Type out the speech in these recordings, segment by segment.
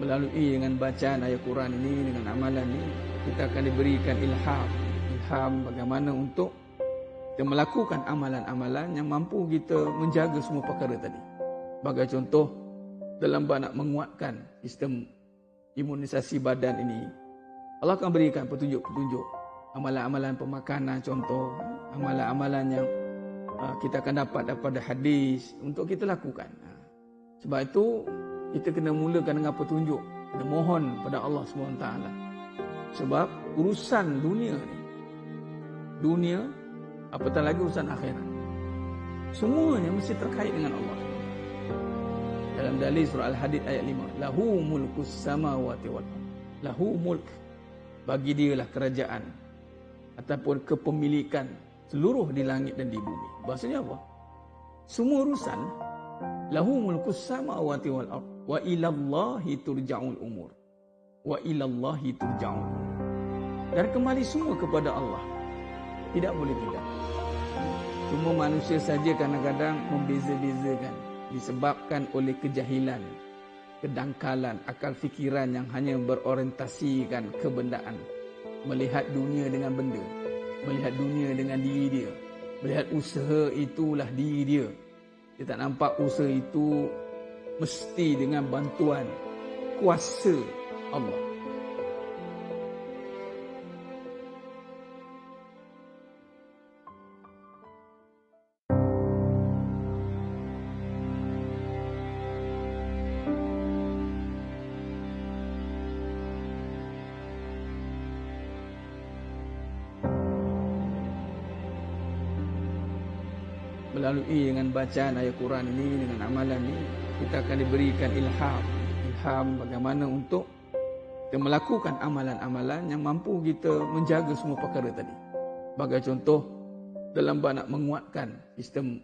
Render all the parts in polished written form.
melalui dengan bacaan ayat Quran ini, dengan amalan ini, kita akan diberikan ilham bagaimana untuk kita melakukan amalan-amalan yang mampu kita menjaga semua perkara tadi. Sebagai contoh, dalam bab nak menguatkan sistem imunisasi badan ini, Allah akan berikan petunjuk-petunjuk, amalan-amalan pemakanan contoh, amalan-amalan yang kita akan dapat daripada hadis untuk kita lakukan. Sebab itu kita kena mulakan dengan petunjuk, kena mohon pada Allah SWT. Sebab urusan dunia ni, apatah lagi urusan akhirat, semuanya mesti terkait dengan Allah. Dalam dalil surah Al-Hadid ayat 5, lahu mulkus samawati wal ardh. Lahu mulk, bagi dialah kerajaan ataupun kepemilikan seluruh di langit dan di bumi. Maksudnya apa? Semua urusan, lahu mulkus samawati wal ardh wa ilallahi turja'ul umur. Wa ilallahi turja'ul umur. Dan kembali semua kepada Allah. Tidak boleh tidak. Cuma manusia saja kadang-kadang membeza-bezakan, disebabkan oleh kejahilan, kedangkalan, akal fikiran yang hanya berorientasikan kebendaan, melihat dunia dengan benda, melihat dunia dengan diri dia, melihat usaha itulah diri dia. Dia tak nampak usaha itu mesti dengan bantuan kuasa Allah. Melalui dengan bacaan ayat Quran ini, dengan amalan ini, kita akan diberikan ilham bagaimana untuk kita melakukan amalan-amalan yang mampu kita menjaga semua perkara tadi. Sebagai contoh, dalam bab nak menguatkan sistem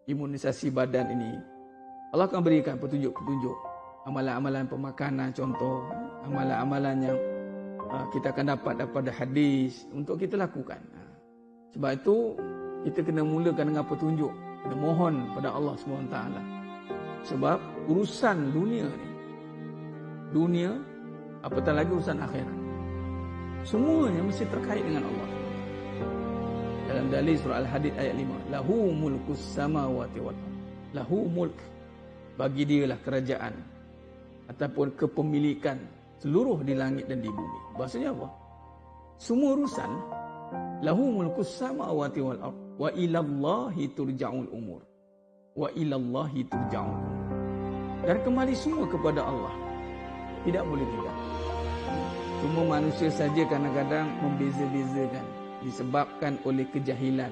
imunisasi badan ini, Allah akan berikan petunjuk-petunjuk, amalan-amalan pemakanan contoh, amalan-amalan yang kita akan dapat daripada hadis untuk kita lakukan. Sebab itu kita kena mulakan dengan petunjuk, kena mohon pada Allah SWT. Sebab urusan dunia, apatah lagi urusan akhirat, semuanya mesti terkait dengan Allah. Dalam dalil surah Al-Hadid ayat 5, lahu mulkus samawati wal ardh. Lahu mulk, bagi dialah kerajaan ataupun kepemilikan seluruh di langit dan di bumi. Maksudnya apa? Semua urusan, lahu mulkus samawati wal ardh wa ilallahi turja'ul umur. Wa ilallahi turja'ul umur. Dan kembali semua kepada Allah. Tidak boleh tidak. Cuma manusia saja kadang-kadang membeza-bezakan, disebabkan oleh kejahilan,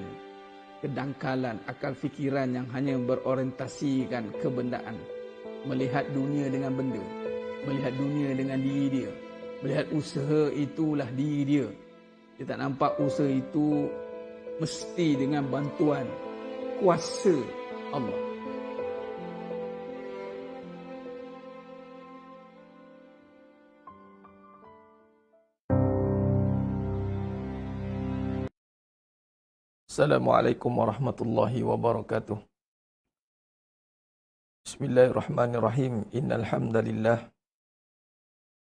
kedangkalan, akal fikiran yang hanya berorientasikan kebendaan, melihat dunia dengan benda, melihat dunia dengan diri dia, melihat usaha itulah diri dia. Dia tak nampak usaha itu mesti dengan bantuan kuasa Allah. Assalamualaikum warahmatullahi wabarakatuh. Bismillahirrahmanirrahim. Innal hamdalillah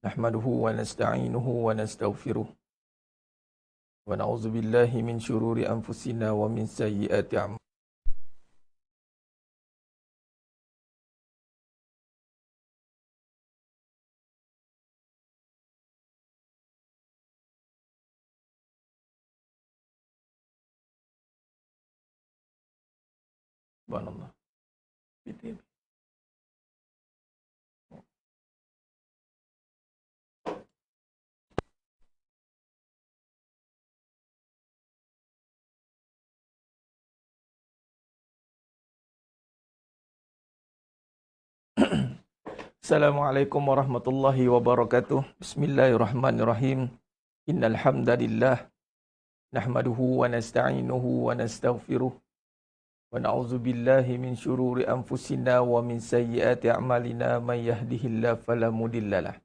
nahmaduhu wa nasta'inuhu wa nastaghfiruh. Wa na'udzu billahi min syururi anfusina wa min sayyiati a'malina. Subhanallah. Assalamualaikum warahmatullahi wabarakatuh. Bismillahirrahmanirrahim. Innal hamdalillah nahmaduhu wa nasta'inuhu wa nastaghfiruh. Wa na'udzu billahi min syururi anfusina wa min sayyiati a'malina. May yahdihillahu fala mudhillalah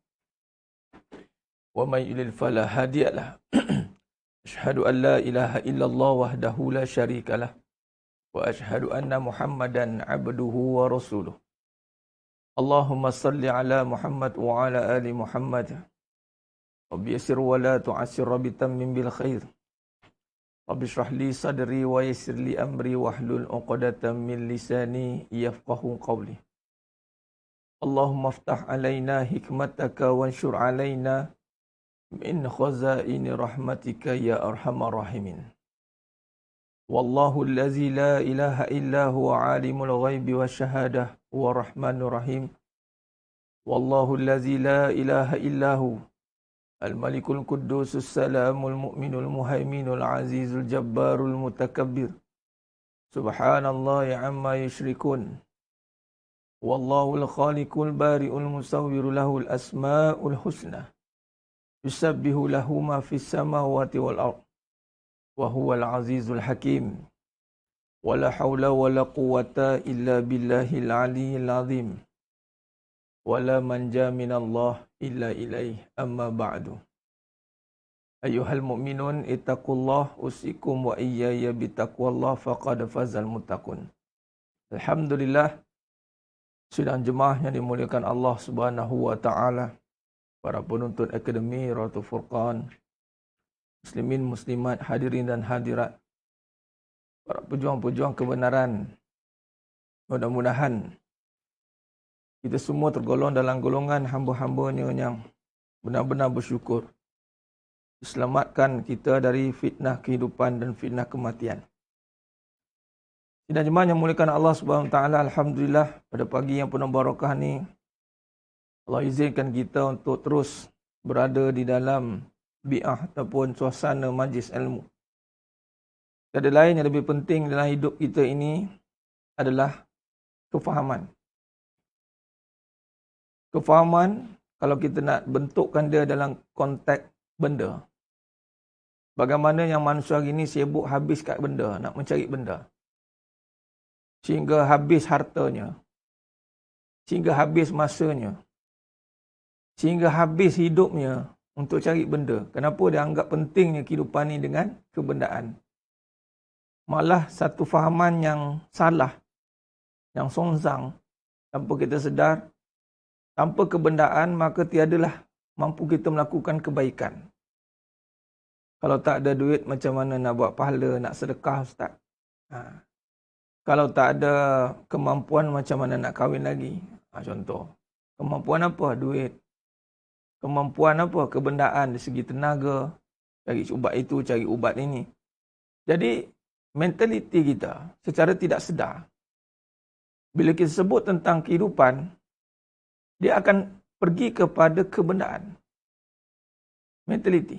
wa may yudlil fala hadiyalah. Asyhadu an la ilaha illallah wahdahu la syarikalah wa asyhadu anna Muhammadan 'abduhu wa rasuluh. Allahumma salli ala Muhammad wa ala ali Muhammad. Rabbi yassir wa la tu'assir, Rabbi tammim bil khair. Rabbi shrah li sadri wa yassir li amri wahlul 'uqdatam min lisani yafqahu qawli. Allahumma aftah alaina hikmataka wanshur alaina min khazaini rahmatika ya arhamar rahimin. Wallahu allazi la ilaha illa huwa alimul ghaibi wasyahadah huwa rahmanur rahim. Wallahu allazi la ilaha illa hu al-malikul quddusus salamul mu'minul muhaiminul azizul jabbarul mutakabbir. Subhanallahi amma yushrikun. Wallahul khaliqul bari'ul musawwiru lahul asma'ul husna. Yusabbihu lahu ma fis samawati wal ardh. Wa huwal azizul hakim. Wala hawla wala quwwata illa billahil aliyyil azim. Wala manja minallah illa ilaih, amma ba'du. Ayuhal mu'minun ittaqullah usikum wa iyaya bitaqwallah faqad fazal muttaqun. Alhamdulillah, sidang jemaah yang dimuliakan Allah Subhanahu wa taala, para penuntut Akademi Rawatul Furqan, muslimin muslimat, hadirin dan hadirat, para pejuang-pejuang kebenaran, mudah-mudahan kita semua tergolong dalam golongan hamba-hambanya yang benar-benar bersyukur. Selamatkan kita dari fitnah kehidupan dan fitnah kematian. Sidang jemaah yang muliakan Allah Subhanahu wa taala, alhamdulillah pada pagi yang penuh barakah ni Allah izinkan kita untuk terus berada di dalam bi'ah ataupun suasana majlis ilmu. Tiada lain yang lebih penting dalam hidup kita ini adalah kefahaman. Kefahaman, kalau kita nak bentukkan dia dalam konteks benda. Bagaimana yang manusia hari ini sibuk habis kat benda, nak mencari benda. Sehingga habis hartanya. Sehingga habis masanya. Sehingga habis hidupnya untuk cari benda. Kenapa dia anggap pentingnya kehidupan ini dengan kebendaan. Malah satu fahaman yang salah, yang songsang, tanpa kita sedar, tanpa kebendaan, maka tiadalah mampu kita melakukan kebaikan. Kalau tak ada duit, macam mana nak buat pahala, nak sedekah, Ustaz? Kalau tak ada kemampuan, macam mana nak kahwin lagi? Contoh. Kemampuan apa? Duit. Kemampuan apa? Kebendaan dari segi tenaga. Cari ubat itu, cari ubat ini. Jadi, mentaliti kita secara tidak sedar, bila kita sebut tentang kehidupan, dia akan pergi kepada kebendaan. Mentaliti.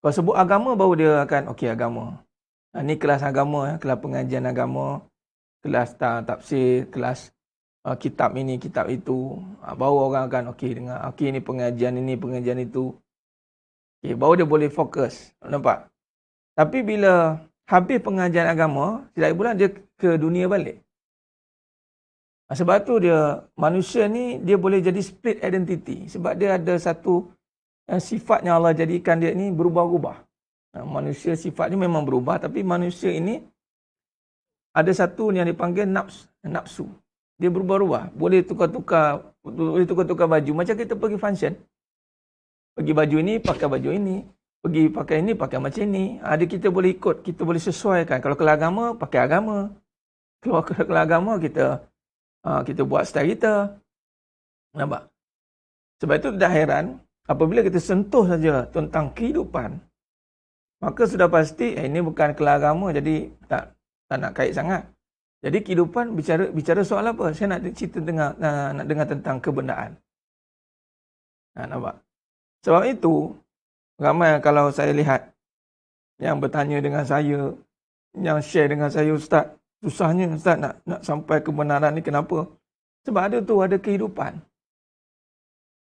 Kalau sebut agama, baru dia akan, okey agama. Ni kelas agama, kelas pengajian agama, kelas tafsir, kelas kitab ini, kitab itu. Baru orang akan, okey dengar, okey ni pengajian itu. Okay, baru dia boleh fokus. Nampak? Tapi bila habis pengajian agama, tidak bulan dia ke dunia balik. Sebab tu dia, manusia ni dia boleh jadi split identity. Sebab dia ada satu sifat yang Allah jadikan dia ni berubah-ubah. Manusia sifatnya memang berubah, tapi manusia ini ada satu yang dipanggil nafsu. Dia berubah-ubah. Boleh tukar-tukar baju. Macam kita pergi function. Pergi baju ini, pakai baju ini. Pergi pakai ini, pakai macam ini. Ada kita boleh ikut, kita boleh sesuaikan. Kalau kelas agama, pakai agama. Kalau kelas agama, kita buat style kita. Nampak? Sebab itu tidak heran, apabila kita sentuh saja tentang kehidupan, maka sudah pasti, ini bukan kelas agama, jadi tak nak kait sangat. Jadi kehidupan bicara soal apa? Saya nak cerita nak dengar tentang kebendaan. Nampak? Sebab itu, ramai kalau saya lihat, yang bertanya dengan saya, yang share dengan saya, Ustaz, susahnya Ustaz nak sampai kebenaran ni kenapa? Sebab ada kehidupan.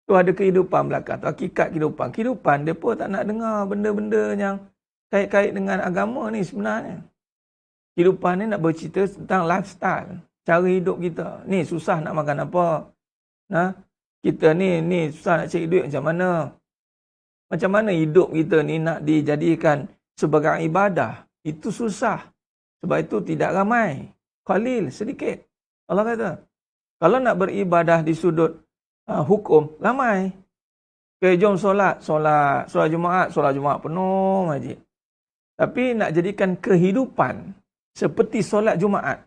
Tu ada kehidupan belakang, tu hakikat kehidupan. Kehidupan, dia pun tak nak dengar benda-benda yang kait-kait dengan agama ni sebenarnya. Kehidupan ni nak bercerita tentang lifestyle, cara hidup kita. Ni susah nak makan apa. Kita ni susah nak cari duit macam mana. Macam mana hidup kita ni nak dijadikan sebagai ibadah. Itu susah. Sebab itu tidak ramai. Qalil, sedikit. Allah kata. Kalau nak beribadah di sudut hukum, ramai. Okay, jom solat Jumaat penuh masjid. Tapi nak jadikan kehidupan seperti solat Jumaat.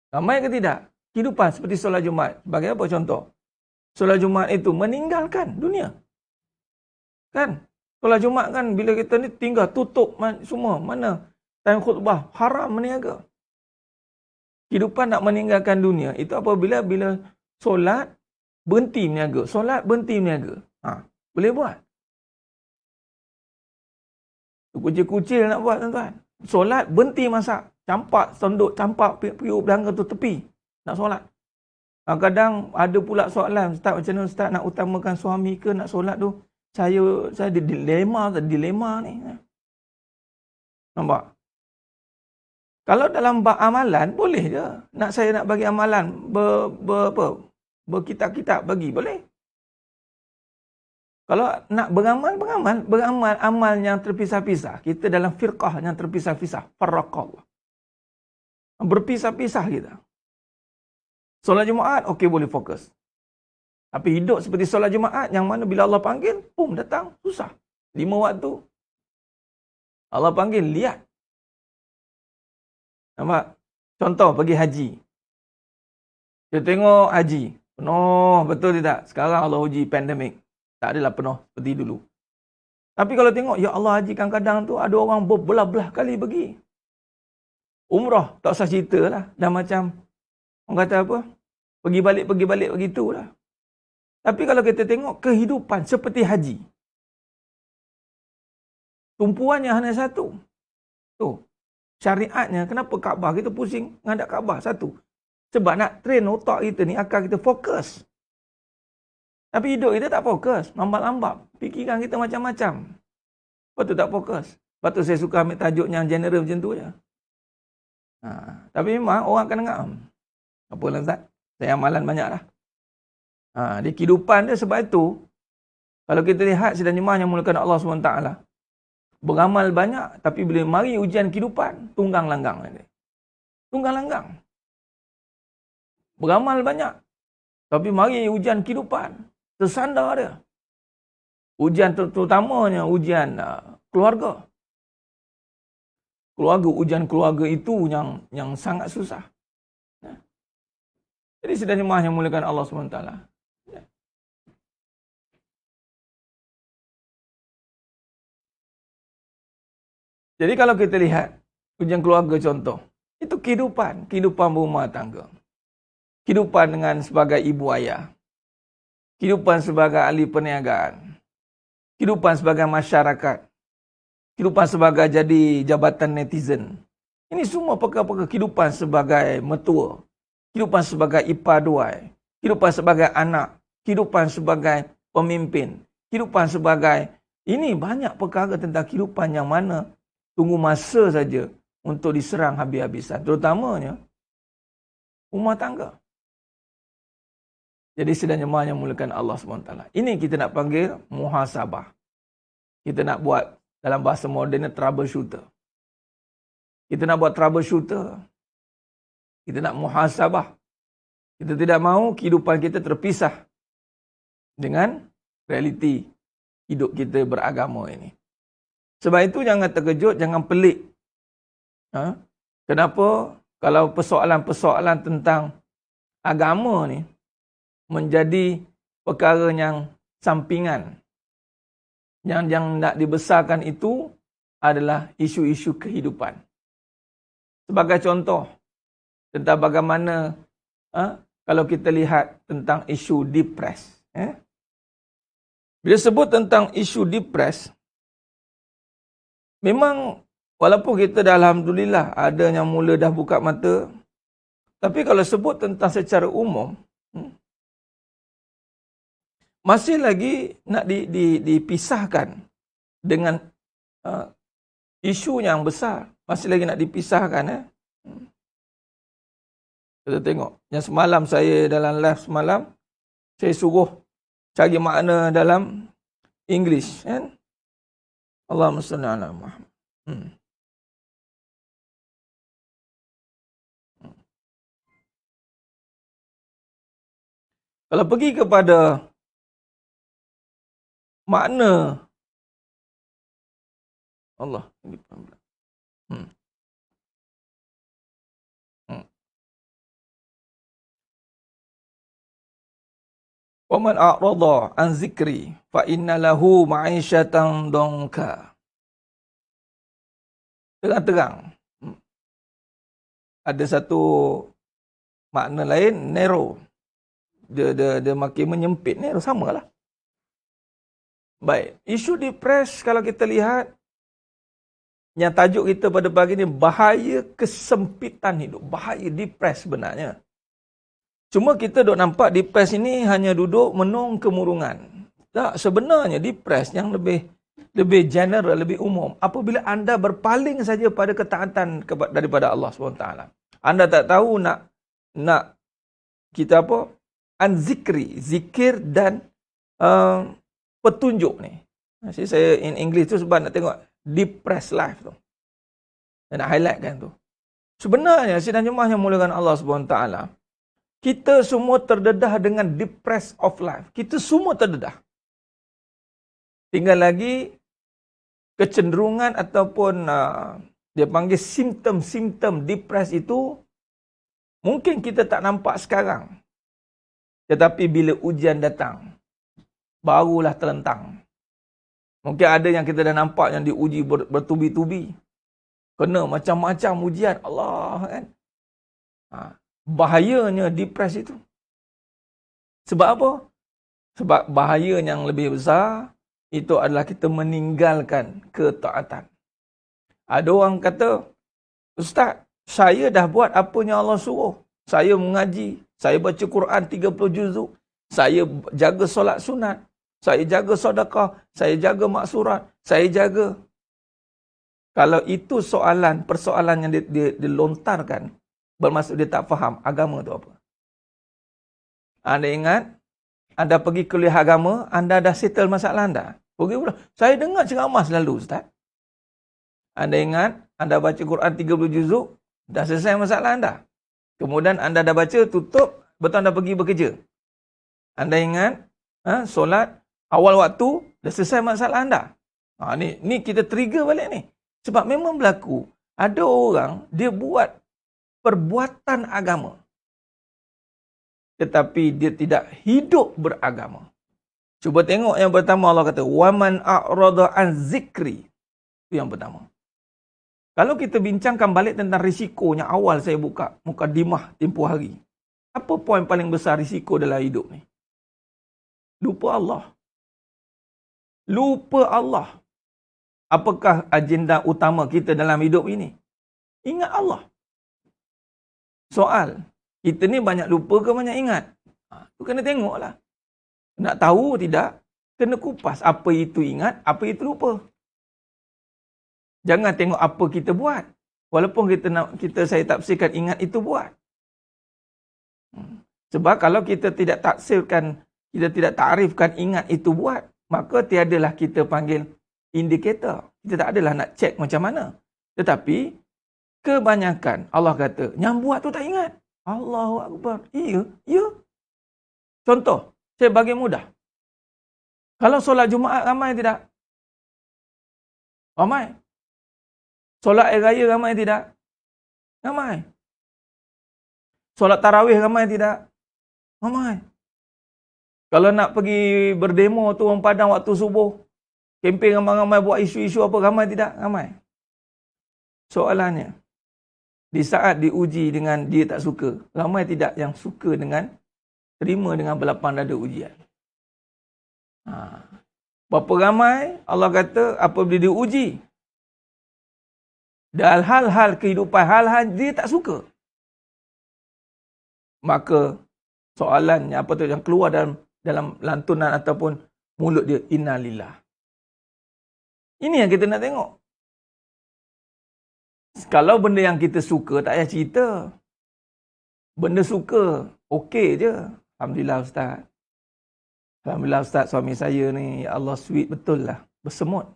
Ramai ke tidak? Kehidupan seperti solat Jumaat. Bagi apa contoh? Solat Jumaat itu meninggalkan dunia. Kan? Solat Jumaat kan bila kita ni tinggal tutup semua. Mana? Time khutbah. Haram meniaga. Kehidupan nak meninggalkan dunia. Itu apabila solat berhenti meniaga. Solat berhenti meniaga. Boleh buat. Kucil-kucil nak buat tuan-tuan. Solat berhenti masak. Campak, sondok, campak, periuk belanga tu tepi. Nak solat. Kadang ada pula soalan, Ustaz macam mana Ustaz nak utamakan suami ke nak solat tu? Saya ada dilema ni. Nampak? Kalau dalam bab amalan, boleh je. Saya nak bagi amalan, berkitab-kitab bagi, boleh. Kalau nak beramal amal yang terpisah-pisah. Kita dalam firqah yang terpisah-pisah. Farraqallah. Berpisah-pisah kita. Solat Jumaat, okey boleh fokus. Tapi hidup seperti solat Jumaat, yang mana bila Allah panggil, datang, susah. 5 waktu. Allah panggil, lihat. Nampak? Contoh, pergi haji. Kita tengok haji. Penuh, betul tidak? Sekarang Allah uji pandemik. Tak adalah penuh seperti dulu. Tapi kalau tengok, ya Allah haji kadang-kadang tu ada orang berbelah-belah kali pergi. Umrah, tak usah cerita lah. Dah macam, orang kata apa? Pergi balik begitulah. Tapi kalau kita tengok kehidupan seperti haji. Tumpuannya hanya satu. Tu. Syariatnya, kenapa Kaabah kita pusing ngadap Kaabah? Satu. Sebab nak train otak kita ni, akal kita fokus. Tapi hidup kita tak fokus. Lambat-lambat. Fikiran kita macam-macam. Lepas tu tak fokus. Lepas tu saya suka ambil tajuk yang general macam tu je. Tapi memang orang akan dengar. Apa lah Ustaz? Saya amalan banyak dah. Di kehidupan dia sebab itu, kalau kita lihat sidang jemaah yang mulakan Allah SWT, beramal banyak, tapi bila mari ujian kehidupan, tunggang langgang. Tunggang langgang. Beramal banyak, tapi mari ujian kehidupan, tersandar dia. Ujian terutamanya ujian keluarga. Ujian keluarga itu yang sangat susah. Jadi sidang jemaah yang mulakan Allah SWT. Jadi kalau kita lihat ujian keluarga contoh, itu kehidupan berumah tangga. Kehidupan dengan sebagai ibu ayah. Kehidupan sebagai ahli perniagaan. Kehidupan sebagai masyarakat. Kehidupan sebagai jadi jabatan netizen. Ini semua perkara-perkara kehidupan sebagai mertua. Kehidupan sebagai ipar duai. Kehidupan sebagai anak. Kehidupan sebagai pemimpin. Kehidupan sebagai... Ini banyak perkara tentang kehidupan yang mana tunggu masa saja untuk diserang habis-habisan. Terutamanya rumah tangga. Jadi sidang jemaah yang mulakan Allah SWT. Ini kita nak panggil muhasabah. Kita nak buat dalam bahasa moden troubleshooter. Kita nak buat troubleshooter. Kita nak muhasabah. Kita tidak mahu kehidupan kita terpisah dengan realiti hidup kita beragama ini. Sebab itu jangan terkejut, jangan pelik. Kenapa kalau persoalan-persoalan tentang agama ni menjadi perkara yang sampingan. Yang nak dibesarkan itu adalah isu-isu kehidupan. Sebagai contoh, tentang bagaimana kalau kita lihat tentang isu depres. Bila sebut tentang isu depres, memang walaupun kita dah alhamdulillah ada yang mula dah buka mata, tapi kalau sebut tentang secara umum, masih lagi nak dipisahkan dengan isu yang besar. Masih lagi nak dipisahkan. Kita tengok. Yang semalam saya dalam live semalam, saya suruh cari makna dalam English. Allahumma salli ala Muhammad. Kalau pergi kepada makna Allah. Hmm. Hmm. Wa man a'rada an zikri fa inna lahu ma'isyatan dongka. Terang-terang. Ada satu makna lain, narrow. Dia makin menyempit, narrow, samalah. Baik, isu depres kalau kita lihat, yang tajuk kita pada pagi ni, bahaya kesempitan hidup. Bahaya depres sebenarnya. Cuma kita duk nampak depres ini hanya duduk menung kemurungan. Tak, sebenarnya depres yang lebih general, lebih umum. Apabila anda berpaling saja pada ketaatan daripada Allah SWT. Anda tak tahu nak kita apa? Anzikri, zikir dan petunjuk ni. Saya in English tu sebab nak tengok depressed life tu. Saya nak highlight kan tu. Sebenarnya sidang jemaah yang muliakan Allah SWT, kita semua terdedah dengan depressed of life. Kita semua terdedah. Tinggal lagi kecenderungan ataupun dia panggil simptom-simptom depres itu mungkin kita tak nampak sekarang. Tetapi bila ujian datang, barulah terlentang. Mungkin ada yang kita dah nampak yang diuji bertubi-tubi. Kena macam-macam ujian. Allah kan. Bahayanya depres itu. Sebab apa? Sebab bahaya yang lebih besar itu adalah kita meninggalkan ketaatan. Ada orang kata, Ustaz, saya dah buat apa yang Allah suruh. Saya mengaji, saya baca Quran 30 juzuk, saya jaga solat sunat, saya jaga sedekah, saya jaga maksurat, saya jaga. Kalau itu persoalan yang dilontarkan, bermaksud dia tak faham agama tu apa. Anda ingat, anda pergi kuliah agama, anda dah settle masalah anda. Pergi pula, saya dengar ceramah selalu, Ustaz. Anda ingat, anda baca Quran 30 juzuk, dah selesai masalah anda. Kemudian anda dah baca, tutup, betul anda pergi bekerja. Anda ingat, solat awal waktu, dah selesai masalah anda. Ni kita trigger balik ni. Sebab memang berlaku, ada orang, dia buat perbuatan agama. Tetapi dia tidak hidup beragama. Cuba tengok yang pertama Allah kata, waman a'rada an zikri. Itu yang pertama. Kalau kita bincangkan balik tentang risikonya, awal saya buka mukadimah tempoh hari. Apa poin paling besar risiko dalam hidup ni? Lupa Allah. Lupa Allah. Apakah agenda utama kita dalam hidup ini? Ingat Allah. Soal, kita ni banyak lupa ke banyak ingat? Tu kena tengoklah. Nak tahu tidak? Kena kupas apa itu ingat, apa itu lupa. Jangan tengok apa kita buat. Walaupun saya tafsirkan ingat itu buat. Sebab kalau kita tidak taksirkan, kita tidak takrifkan ingat itu buat, maka tiadalah kita panggil indikator. Kita tak adalah nak cek macam mana. Tetapi, kebanyakan Allah kata, yang buat tu tak ingat. Allahu Akbar. Ya. Contoh, saya bagi mudah. Kalau solat Jumaat ramai tidak? Ramai. Solat air raya ramai tidak? Ramai. Solat tarawih ramai tidak? Ramai. Kalau nak pergi berdemo tu orang Padang waktu subuh, kempen ramai-ramai buat isu-isu apa, ramai tidak? Ramai. Soalannya, di saat diuji dengan dia tak suka, ramai tidak yang suka dengan terima dengan berlapang dada ujian? Berapa ramai Allah kata apabila diuji dan hal-hal kehidupan, hal-hal dia tak suka, maka soalannya apa tu yang keluar dalam lantunan ataupun mulut dia, innalillah. Ini yang kita nak tengok. Kalau benda yang kita suka, tak payah cerita. Benda suka, okey je. Alhamdulillah Ustaz. Alhamdulillah Ustaz, suami saya ni, ya Allah, sweet betul lah. Bersemut.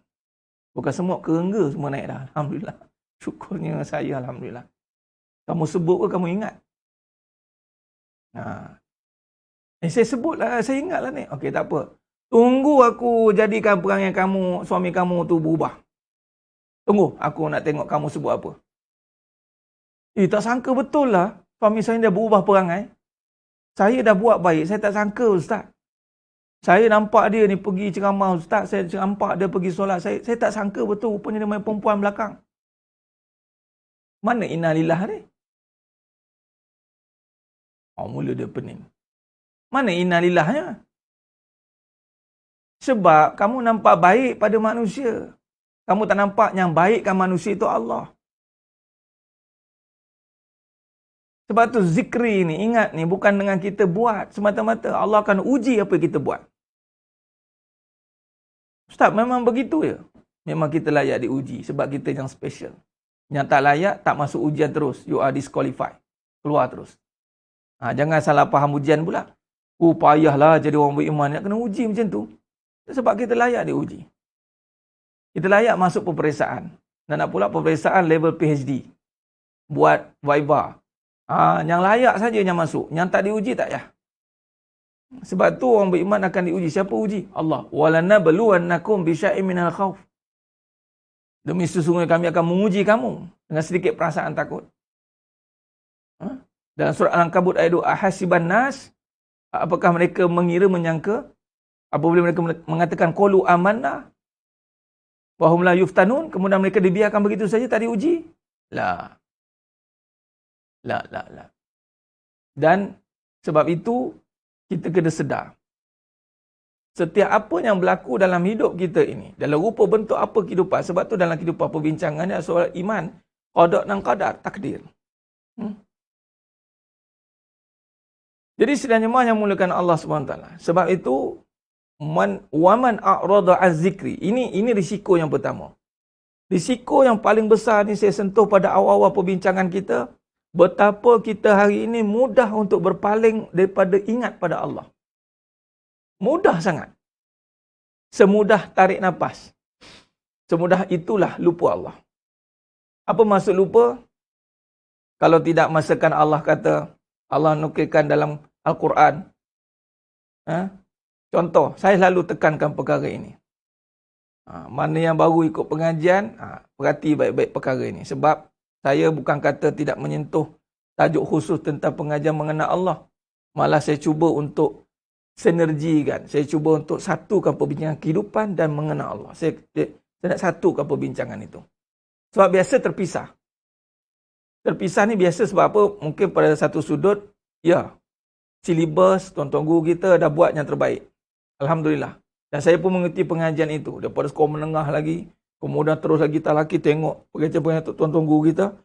Bukan semut, kerengga semua naik dah. Alhamdulillah. Syukurnya saya, Alhamdulillah. Kamu sebut ke kamu ingat? Saya sebutlah, saya ingatlah ni. Okey, tak apa. Tunggu aku jadikan perangai kamu, suami kamu tu berubah. Tunggu, aku nak tengok kamu sebut apa. Tak sangka betul lah. Suami saya dah berubah perangai. Saya dah buat baik, saya tak sangka Ustaz. Saya nampak dia ni pergi ceramah Ustaz, saya nampak dia pergi solat. Saya tak sangka betul, rupanya dia main perempuan belakang. Mana innalillah ni? Mula dia pening. Mana innalillahnya? Sebab kamu nampak baik pada manusia. Kamu tak nampak yang baikkan manusia itu Allah. Sebab tu zikri ni, ingat ni, bukan dengan kita buat semata-mata. Allah akan uji apa yang kita buat. Ustaz, memang begitu ya? Memang kita layak diuji sebab kita yang special. Yang tak layak, tak masuk ujian terus. You are disqualified. Keluar terus. Jangan salah faham ujian pula. Payahlah jadi orang beriman. Nak kena uji macam tu. Sebab kita layak diuji. Kita layak masuk peperiksaan. Dan nak pula peperiksaan level PhD. Buat Viva. Yang layak saja yang masuk. Yang tak diuji tak payah. Sebab tu orang beriman akan diuji. Siapa uji? Allah. وَلَنَبْلُوَنَّكُمْ بِشَيْءٍ مِنَ الْخَوْفِ. Demi sesungguhnya kami akan menguji kamu dengan sedikit perasaan takut. Dalam surah Al-Ankabut ayat 2, ahasiban nas, apakah mereka mengira, menyangka, apabila mereka mengatakan qalu amanna wa hum la yuftanun, kemudian mereka dibiarkan begitu saja tak diuji? La. Dan sebab itu kita kena sedar. Setiap apa yang berlaku dalam hidup kita ini, dalam rupa bentuk apa kehidupan, sebab tu dalam kehidupan perbincangannya soal iman, qada dan qadar, takdir. Jadi sedang jemaah yang mulakan Allah SWT. Sebab itu, waman a'rada az-zikri. Ini risiko yang pertama. Risiko yang paling besar ni saya sentuh pada awal-awal perbincangan kita. Betapa kita hari ini mudah untuk berpaling daripada ingat pada Allah. Mudah sangat. Semudah tarik nafas. Semudah itulah lupa Allah. Apa maksud lupa? Kalau tidak masakan Allah kata, Allah nukilkan dalam Al-Quran. Contoh, saya selalu tekankan perkara ini. Mana yang baru ikut pengajian, perhati baik-baik perkara ini. Sebab saya bukan kata tidak menyentuh tajuk khusus tentang pengajian mengenal Allah. Malah saya cuba untuk sinergikan. Saya cuba untuk satukan perbincangan kehidupan dan mengenal Allah. Saya nak satukan perbincangan itu. Sebab biasa terpisah. Terpisah ni biasa sebab apa? Mungkin pada satu sudut, ya, silibus tuan-tuan guru kita dah buat yang terbaik. Alhamdulillah. Dan saya pun mengerti pengajian itu. Daripada sekolah menengah lagi, kemudian terus lagi tak lagi tengok pengajian tuan-tuan guru kita.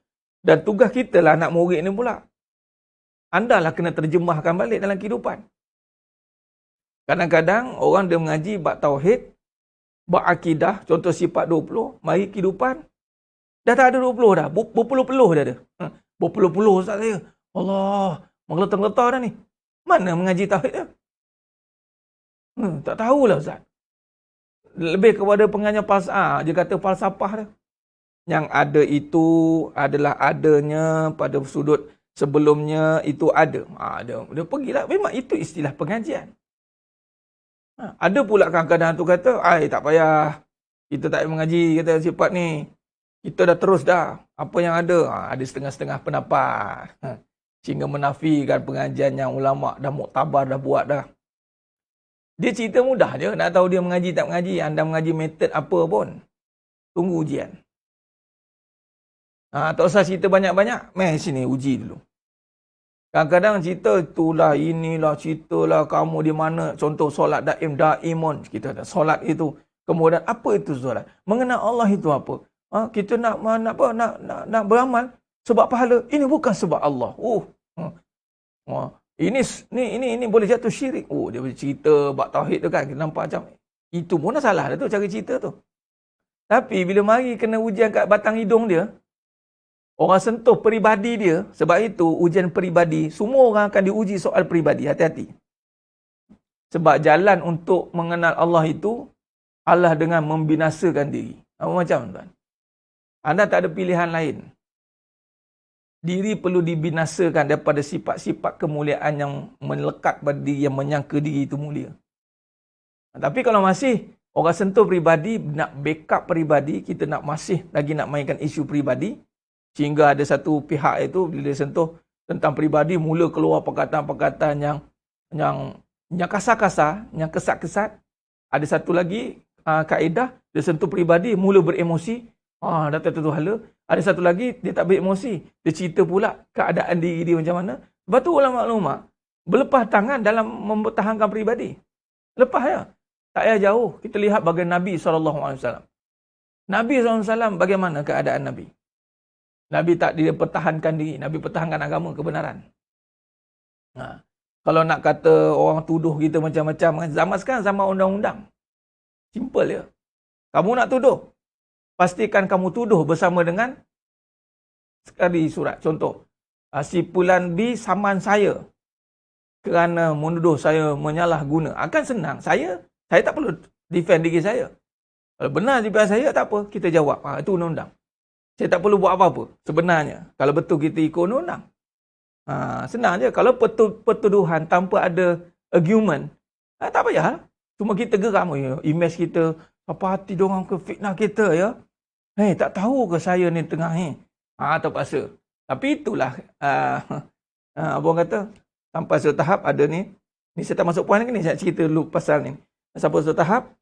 Dan tugas kita lah anak murid ni pula. Anda lah kena terjemahkan balik dalam kehidupan. Kadang-kadang orang dia mengaji bab tauhid, bab akidah, contoh sifat 20, mari kehidupan. Dah tak ada 20 dah. Berpuluh-puluh dah ada. Berpuluh-puluh Ustaz saya. Allah, menggeletar-geletar dah ni. Mana mengaji tauhid dia? Tak tahulah Ustaz. Lebih kepada pengajian falsafah. Dia kata falsafah dia. Yang ada itu adalah adanya pada sudut sebelumnya itu ada. Dia pergilah. Memang itu istilah pengajian. Ada pula kadang-kadang tu kata, tak payah. Kita tak payah mengaji, kata sifat ni. Kita dah terus dah. Apa yang ada? Ada setengah-setengah pendapat. Sehingga menafikan pengajian yang ulama' dah muktabar, dah buat dah. Dia cerita mudah je. Nak tahu dia mengaji tak mengaji. Anda mengaji metod apa pun. Tunggu ujian. Tak usah cerita banyak-banyak. Mari sini uji dulu. Kadang-kadang cerita itulah, inilah, ceritalah kamu di mana. Contoh solat daimun. Kita ada solat itu. Kemudian apa itu solat? Mengenal Allah itu apa? Kita nak beramal sebab pahala. Ini bukan sebab Allah. Ini boleh jatuh syirik. Dia boleh cerita bab tauhid tu kan. Kita nampak macam itu pun salah dah tu cara cerita tu. Tapi bila mari kena ujian kat batang hidung dia, orang sentuh peribadi dia. Sebab itu ujian peribadi, semua orang akan diuji soal peribadi. Hati-hati. Sebab jalan untuk mengenal Allah itu Allah dengan membinasakan diri. Apa macam tuan? Anda tak ada pilihan lain. diri perlu dibinasakan daripada sifat-sifat kemuliaan yang melekat pada diri, yang menyangka diri itu mulia. Tapi kalau masih orang sentuh peribadi, nak backup peribadi, kita nak masih lagi nak mainkan isu peribadi, sehingga ada satu pihak itu bila dia sentuh tentang peribadi, mula keluar perkataan-perkataan yang kasar-kasar, yang kesat-kesat. Ada satu lagi kaedah, dia sentuh peribadi, mula beremosi, dah tentu hala. Ada satu lagi, dia tak beremosi. Dia cerita pula keadaan diri dia macam mana. Lepas tu ulama-ulama berlepas tangan dalam mempertahankan peribadi. Lepas ya. Tak payah jauh. Kita lihat bagaimana Nabi SAW. Nabi SAW bagaimana keadaan Nabi? Nabi tak dia pertahankan diri. Nabi pertahankan agama, kebenaran. Kalau nak kata orang tuduh kita macam-macam, zaman sekarang zaman undang-undang. Simple je. Kamu nak tuduh, pastikan kamu tuduh bersama dengan sekali surat. Contoh, si Pulan B saman saya kerana menuduh saya menyalahguna. Akan senang. Saya tak perlu defend diri saya. Kalau benar defend saya, tak apa. Kita jawab. Itu undang-undang. Saya tak perlu buat apa-apa. Sebenarnya, kalau betul kita ikut undang-undang. Senang je. Kalau pertuduhan tanpa ada argument, tak payah. Cuma kita geram. Image kita, apa hati diorang ke fitnah kita ya. Tak tahu ke saya ni tengah ni. Terpaksa. Tapi itulah, abang kata, sampai satu tahap ada ni. Ni saya tak masuk poin lagi ni. Saya cerita dulu pasal ni. Sampai satu tahap,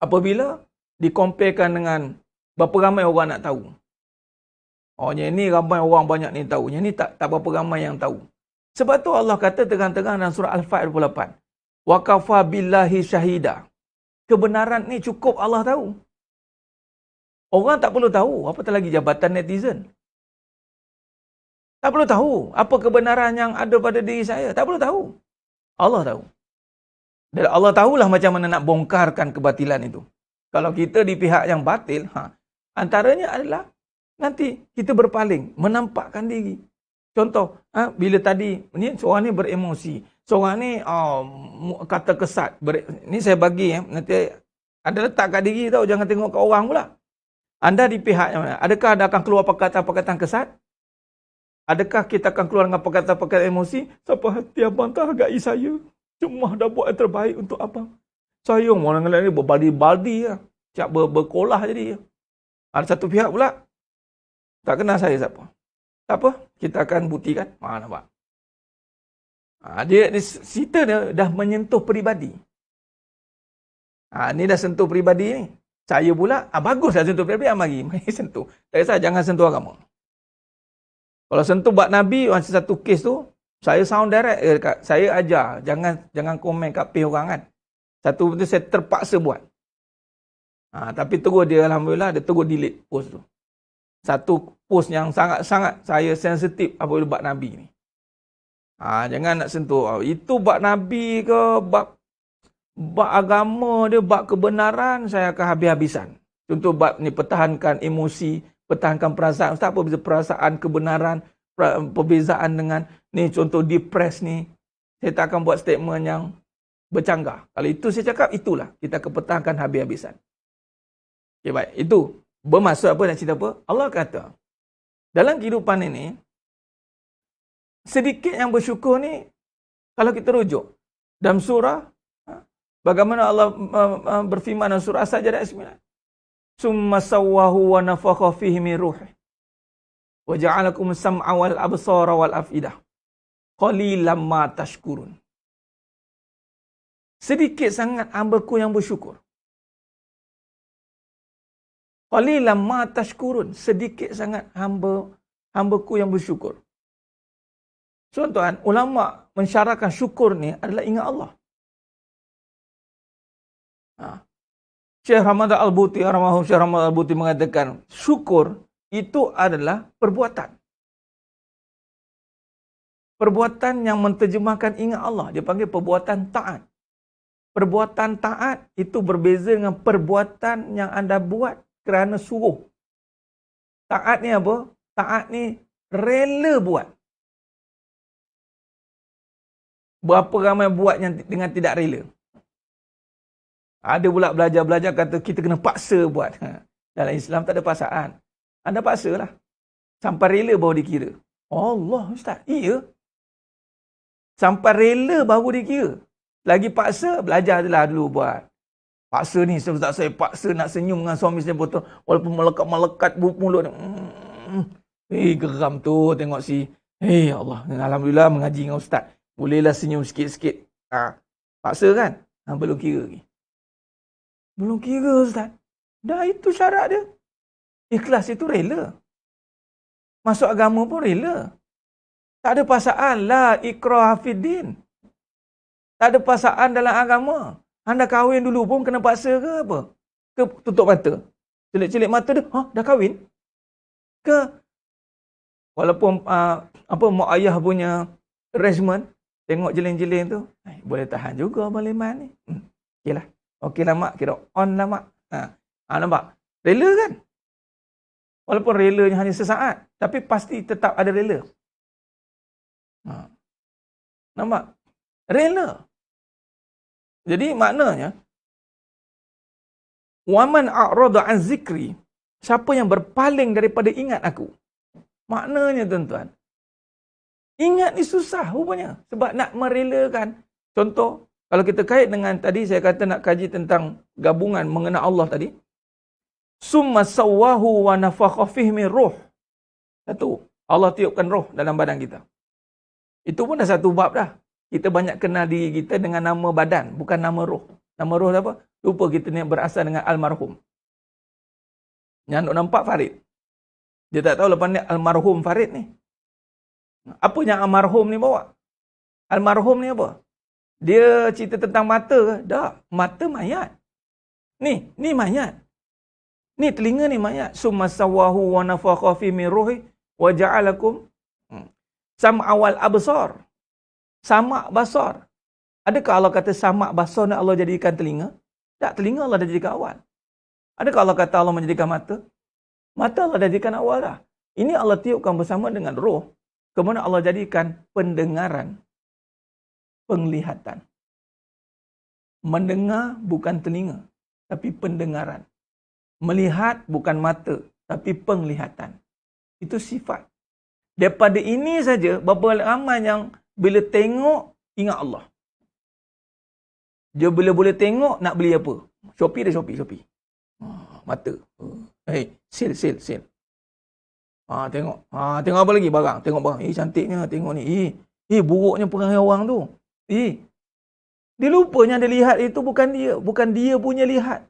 apabila dikomparekan dengan berapa ramai orang nak tahu. Yang ni ramai orang banyak ni tahu. Yang ni tak berapa ramai yang tahu. Sebab tu Allah kata terang-terang dalam surah Al-Fat 28. Wa kafa billahi syahida. Kebenaran ni cukup Allah tahu. Orang tak perlu tahu. Apatah lagi jabatan netizen. Tak perlu tahu apa kebenaran yang ada pada diri saya. Tak perlu tahu. Allah tahu. Dan Allah tahulah macam mana nak bongkarkan kebatilan itu. Kalau kita di pihak yang batil, antaranya adalah nanti kita berpaling, menampakkan diri. Contoh, bila tadi ni seorang ni beremosi, seorang ni kata kesat. Ni saya bagi nanti ada letak kat diri tau, jangan tengok kat orang pula. Anda di pihak yang mana? Adakah anda akan keluar perkataan-perkataan kesat? Adakah kita akan keluar dengan perkataan-perkataan emosi? Siapa hati abang tak hargai saya? Cuma dah buat yang terbaik untuk abang. Saya orang lain ni berbaldi-baldi lah. Siap berkolah jadi. Ada satu pihak pula, tak kenal saya siapa. Tak apa, kita akan buktikan. Nampak? Dia cerita dia dah menyentuh peribadi. Ni dah sentuh peribadi ni. Saya pula, bagus dah sentuh peribadi, mari sentuh. Tak kisah, jangan sentuh agama. Kalau sentuh buat Nabi, macam satu kes tu, saya sound direct, saya ajar, jangan komen kat page orang kan. Satu tu saya terpaksa buat. Tapi terus dia, alhamdulillah, dia terus delete post tu. Satu post yang sangat-sangat saya sensitif apabila bab Nabi ni. Jangan nak sentuh. Itu bab Nabi ke, bab agama dia, bab kebenaran, saya akan habis-habisan. Contoh bab ni, pertahankan emosi, pertahankan perasaan. Tak apa, bisa perasaan, kebenaran, perbezaan dengan ni, contoh depres ni. Saya tak akan buat statement yang bercanggah. Kalau itu saya cakap, itulah. Kita akan pertahankan habis-habisan. Okay, baik. Itu. Bermaksud apa, nak cerita apa? Allah kata, dalam kehidupan ini, sedikit yang bersyukur ni, kalau kita rujuk, dalam surah, bagaimana Allah berfirman dalam surah As-Sajdah ayat 9. Summa sawwahu wa nafakha fihi min ruhi. Wa ja'alakum sam'a wal absara wal afidah. Qalilan ma tashkurun. Sedikit sangat hamba-Ku yang bersyukur. Qalilan ma tashkurun. Sedikit sangat hamba-Ku yang bersyukur. Tuan-tuan, ulama mensyaratkan syukur ni adalah ingat Allah. Syekh Ramadan Al-Buti, Syekh Ramadan Al-Buti mengatakan, syukur itu adalah perbuatan. Perbuatan yang menterjemahkan ingat Allah. Dia panggil perbuatan taat. Perbuatan taat itu berbeza dengan perbuatan yang anda buat kerana suruh. Taat ni apa? Taat ni rela buat. Berapa ramai buat yang dengan tidak rela? Ada pula belajar-belajar kata kita kena paksa buat. Dalam Islam tak ada paksaan. Anda paksalah. Sampai rela baru dikira. Allah Ustaz, iya. Sampai rela baru dikira. Lagi paksa, belajar je lah dulu buat. Paksa ni, Ustaz saya paksa nak senyum dengan suami saya betul. Walaupun melekat-melekat mulut. Geram tu tengok si. Allah, Alhamdulillah mengaji dengan Ustaz. Bolehlah senyum sikit-sikit. Paksa kan? Belum kira lagi. Belum kira Ustaz. Dah itu syarat dia. Ikhlas itu rela. Masuk agama pun rela. Tak ada paksaan. La ikraha fiddin. Tak ada paksaan dalam agama. Anda kahwin dulu pun kena paksa ke apa? Ke tutup mata? Celik-celik mata dia, dah kahwin? Ke? Walaupun mak ayah punya arrangement, tengok jeling-jeling tu, boleh tahan juga baliman ni. Okeylah. Okeylah mak, kira on lah mak. Nampak? Rela kan? Walaupun relanya hanya sesaat, tapi pasti tetap ada rela. Nampak? Rela. Jadi maknanya, waman a'rada an zikri, siapa yang berpaling daripada ingat aku. Maknanya tuan-tuan, ingat ni susah rupanya. Sebab nak merelakan. Contoh, kalau kita kait dengan tadi saya kata nak kaji tentang gabungan mengenal Allah tadi. Summa sawwahu wa nafakha fihi min ruh. Satu, Allah tiupkan roh dalam badan kita. Itu pun dah satu bab dah. Kita banyak kenal diri kita dengan nama badan, bukan nama roh. Nama roh apa? Lupa kita ni berasal dengan almarhum. Yang nampak Farid. Dia tak tahu lepas ni almarhum Farid ni. Apa yang almarhum ni bawa? Almarhum ni apa? Dia cerita tentang mata ke? Tak. Mata mayat. Ni mayat. Ni telinga ni mayat. Summa sawahu wa nafakha fi min ruhi wa ja'alakum sam'a wal absar. Samak basar. Adakah Allah kata samak basar nak Allah jadikan telinga? Tak, telinga Allah dah jadikan awal. Adakah Allah kata Allah menjadikan mata? Mata Allah dah jadikan awal dah. Ini Allah tiupkan bersama dengan roh. Kemudian Allah jadikan pendengaran, penglihatan. Mendengar bukan telinga, tapi pendengaran. Melihat bukan mata, tapi penglihatan. Itu sifat. Daripada ini saja, berapa ramai yang bila tengok, ingat Allah. Dia bila boleh tengok, nak beli apa? Shopee dah Shopee. Mata. Sale. Tengok. Tengok apa lagi barang? Tengok barang. Cantiknya, tengok ni. Buruknya perangai orang tu. Dia lupanya dia lihat itu bukan dia. Bukan dia punya lihat.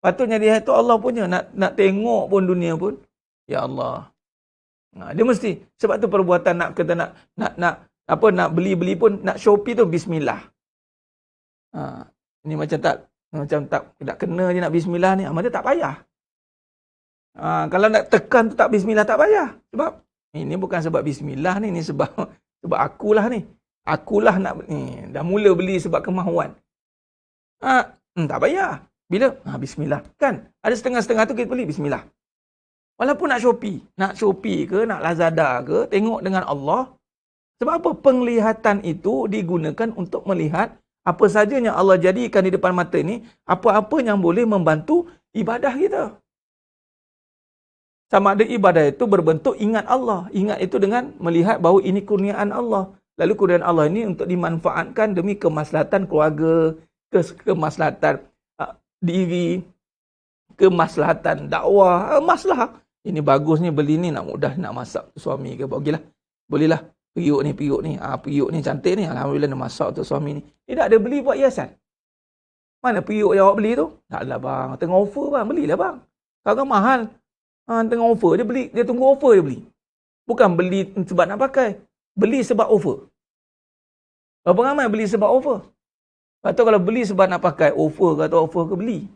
Patutnya lihat itu Allah punya. Nak tengok pun dunia pun. Ya Allah. Dia mesti. Sebab tu perbuatan nak kata nak beli-beli pun, nak Shopee tu bismillah. Ini macam tak kena je nak bismillah ni. Dia tak payah. Kalau nak tekan tu tak bismillah tak payah. Sebab ini bukan sebab bismillah ni sebab akulah ni. Akulah nak ni dah mula beli sebab kemahuan. Tak payah. Bila? Bismillah. Kan? Ada setengah-setengah tu kita beli bismillah. Walaupun nak Shopee ke, nak Lazada ke, tengok dengan Allah. Sebab apa? Penglihatan itu digunakan untuk melihat apa saja yang Allah jadikan di depan mata ini, apa-apa yang boleh membantu ibadah kita. Sama ada ibadah itu berbentuk ingat Allah. Ingat itu dengan melihat bahawa ini kurniaan Allah. Lalu kurniaan Allah ini untuk dimanfaatkan demi kemaslahatan keluarga, kemaslahatan diri, kemaslahatan dakwah, masalah. Ini bagusnya beli ni nak mudah nak masak suami ke. Bagilah. Bolehlah. Periuk ni. Periuk ni cantik ni. Alhamdulillah nak masak untuk suami ni. Dia tak ada beli buat hiasan. Mana periuk yang awak beli tu? Taklah bang. Tengah offer bang. Belilah bang. Kalau mahal. Tengah offer. Dia beli. Dia tunggu offer dia beli. Bukan beli sebab nak pakai. Beli sebab offer. Berapa ramai beli sebab offer? Atau kalau beli sebab nak pakai, offer ke atau offer ke beli.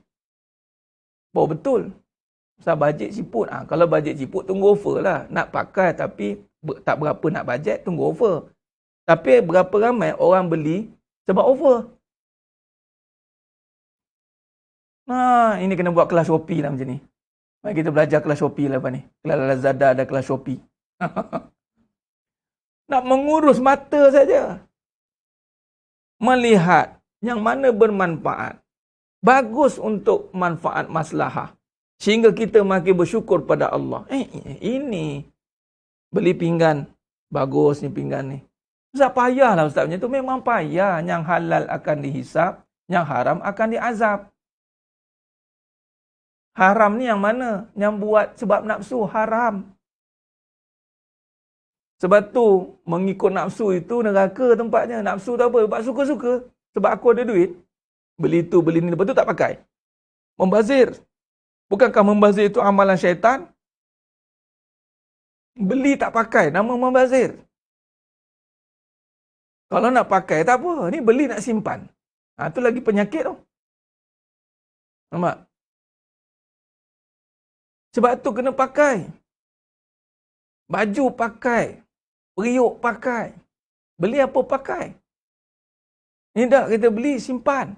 Baru betul. Pasal bajet siput. Kalau bajet siput, tunggu offer lah. Nak pakai tapi tak berapa nak bajet, tunggu offer. Tapi berapa ramai orang beli sebab offer. Ini kena buat kelas Shopee lah macam ni. Mari kita belajar kelas Shopee lah lepas ni. Kelas Lazada ada kelas Shopee. Nak mengurus mata saja. Melihat yang mana bermanfaat. Bagus untuk manfaat maslahah. Sehingga kita makin bersyukur pada Allah. Ini beli pinggan. Bagus ni pinggan ni. Ustaz payahlah Ustaz punya tu. Memang payah. Yang halal akan dihisap. Yang haram akan diazab. Haram ni yang mana? Yang buat sebab nafsu haram. Sebab tu mengikut nafsu itu neraka tempatnya. Nafsu tu apa? Sebab suka-suka. Sebab aku ada duit. Beli tu, beli ni. Lepas tu tak pakai. Membazir. Bukankah membazir itu amalan syaitan? Beli tak pakai, nama membazir. Kalau nak pakai, tak apa. Ni beli nak simpan. Tu lagi penyakit tu. Nampak? Sebab tu kena pakai. Baju pakai. Periuk pakai. Beli apa pakai. Ni dah kita beli, simpan.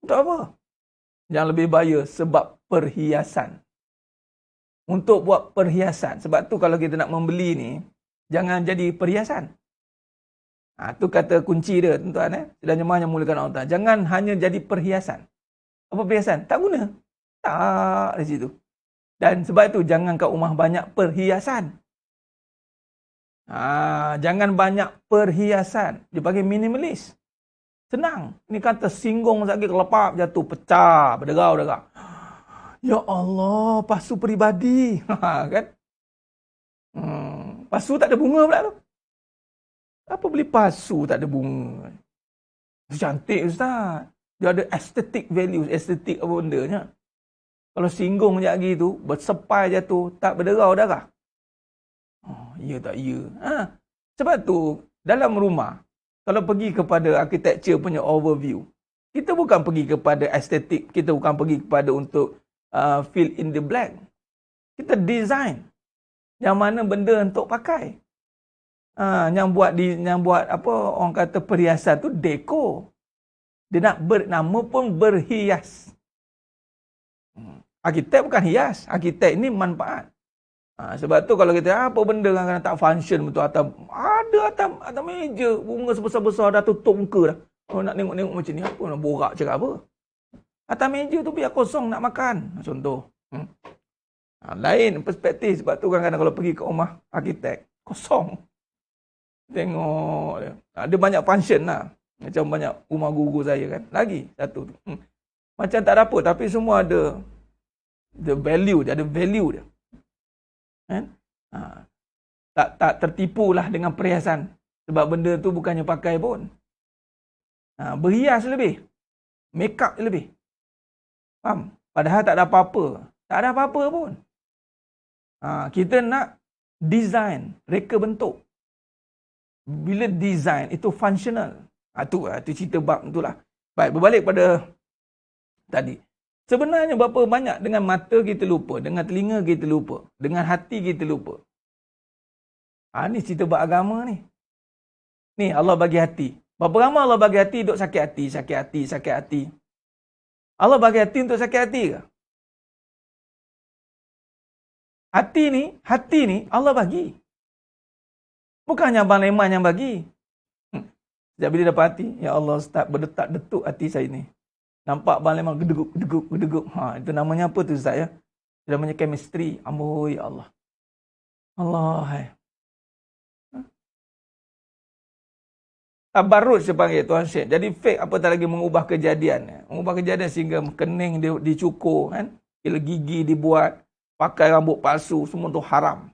Untuk apa? Yang lebih bahaya sebab perhiasan. Untuk buat perhiasan. Sebab tu kalau kita nak membeli ni, jangan jadi perhiasan. Tu kata kunci dia, tuan-tuan. Sudah jemaah yang mulakan Allah Ta'ala. Jangan hanya jadi perhiasan. Apa perhiasan? Tak guna. Tak di situ. Dan sebab itu jangan kat rumah banyak perhiasan. Jangan banyak perhiasan. Dia panggil minimalis. Senang. Ini kata singgung sakit, kelepap, jatuh, pecah, berderau-derau. Ya Allah, pasu peribadi. Kan? Pasu tak ada bunga pula tu. Apa beli pasu tak ada bunga? Cantik Ustaz. Dia ada aesthetic value, estetik apa bendanya. Kalau singgung je lagi tu, bersepai jatuh, tak berderau-derau. Ya tak ya. Sebab tu, dalam rumah, kalau pergi kepada architecture punya overview, kita bukan pergi kepada estetik, kita bukan pergi kepada untuk fill in the blank. Kita design yang mana benda untuk pakai. Yang buat apa orang kata perhiasan tu dekor. Dia nak nama pun berhias. Arkitek bukan hias, arkitek ni manfaat. Sebab tu kalau kita apa benda kan tak function betul atas meja bunga sebesar-besar dah tutup muka dah. Nak tengok-tengok macam ni apa nak borak cakap apa. Atas meja tu biar kosong nak makan. Contoh. Lain perspektif. Sebab tu kadang-kadang kalau pergi ke rumah arkitek, kosong. Tengok dia. Ada banyak function lah. Macam banyak rumah guru saya kan. Lagi satu tu. Macam tak ada apa. Tapi semua ada the value dia. Ada value dia. Kan? Tak tertipulah dengan perhiasan. Sebab benda tu bukannya pakai pun. Berhias lebih. Make up lebih. Faham? Padahal tak ada apa-apa. Tak ada apa-apa pun. Kita nak design, reka bentuk. Bila design, itu functional. Itu cerita bab itulah. Baik, berbalik pada tadi. Sebenarnya berapa banyak dengan mata kita lupa, dengan telinga kita lupa, dengan hati kita lupa. Ni cerita bab agama ni. Ni Allah bagi hati. Berapa ramai Allah bagi hati duk sakit hati. Allah bagi hati untuk sakit hati ke? Hati ni Allah bagi. Bukannya Abang Leman yang bagi. Sejak bila dapat hati, ya Allah start berdetak-detuk hati saya ni. Nampak Abang Leman gedeguk. Itu namanya apa tu Ustaz ya? Itu namanya chemistry. Amboi ya Allah. Allah. Tabarruj sepanggil Tuan Syekh. Jadi fake apatah lagi mengubah kejadian. Mengubah kejadian sehingga kening dicukur. Kan? Gigi dibuat. Pakai rambut palsu. Semua tu haram.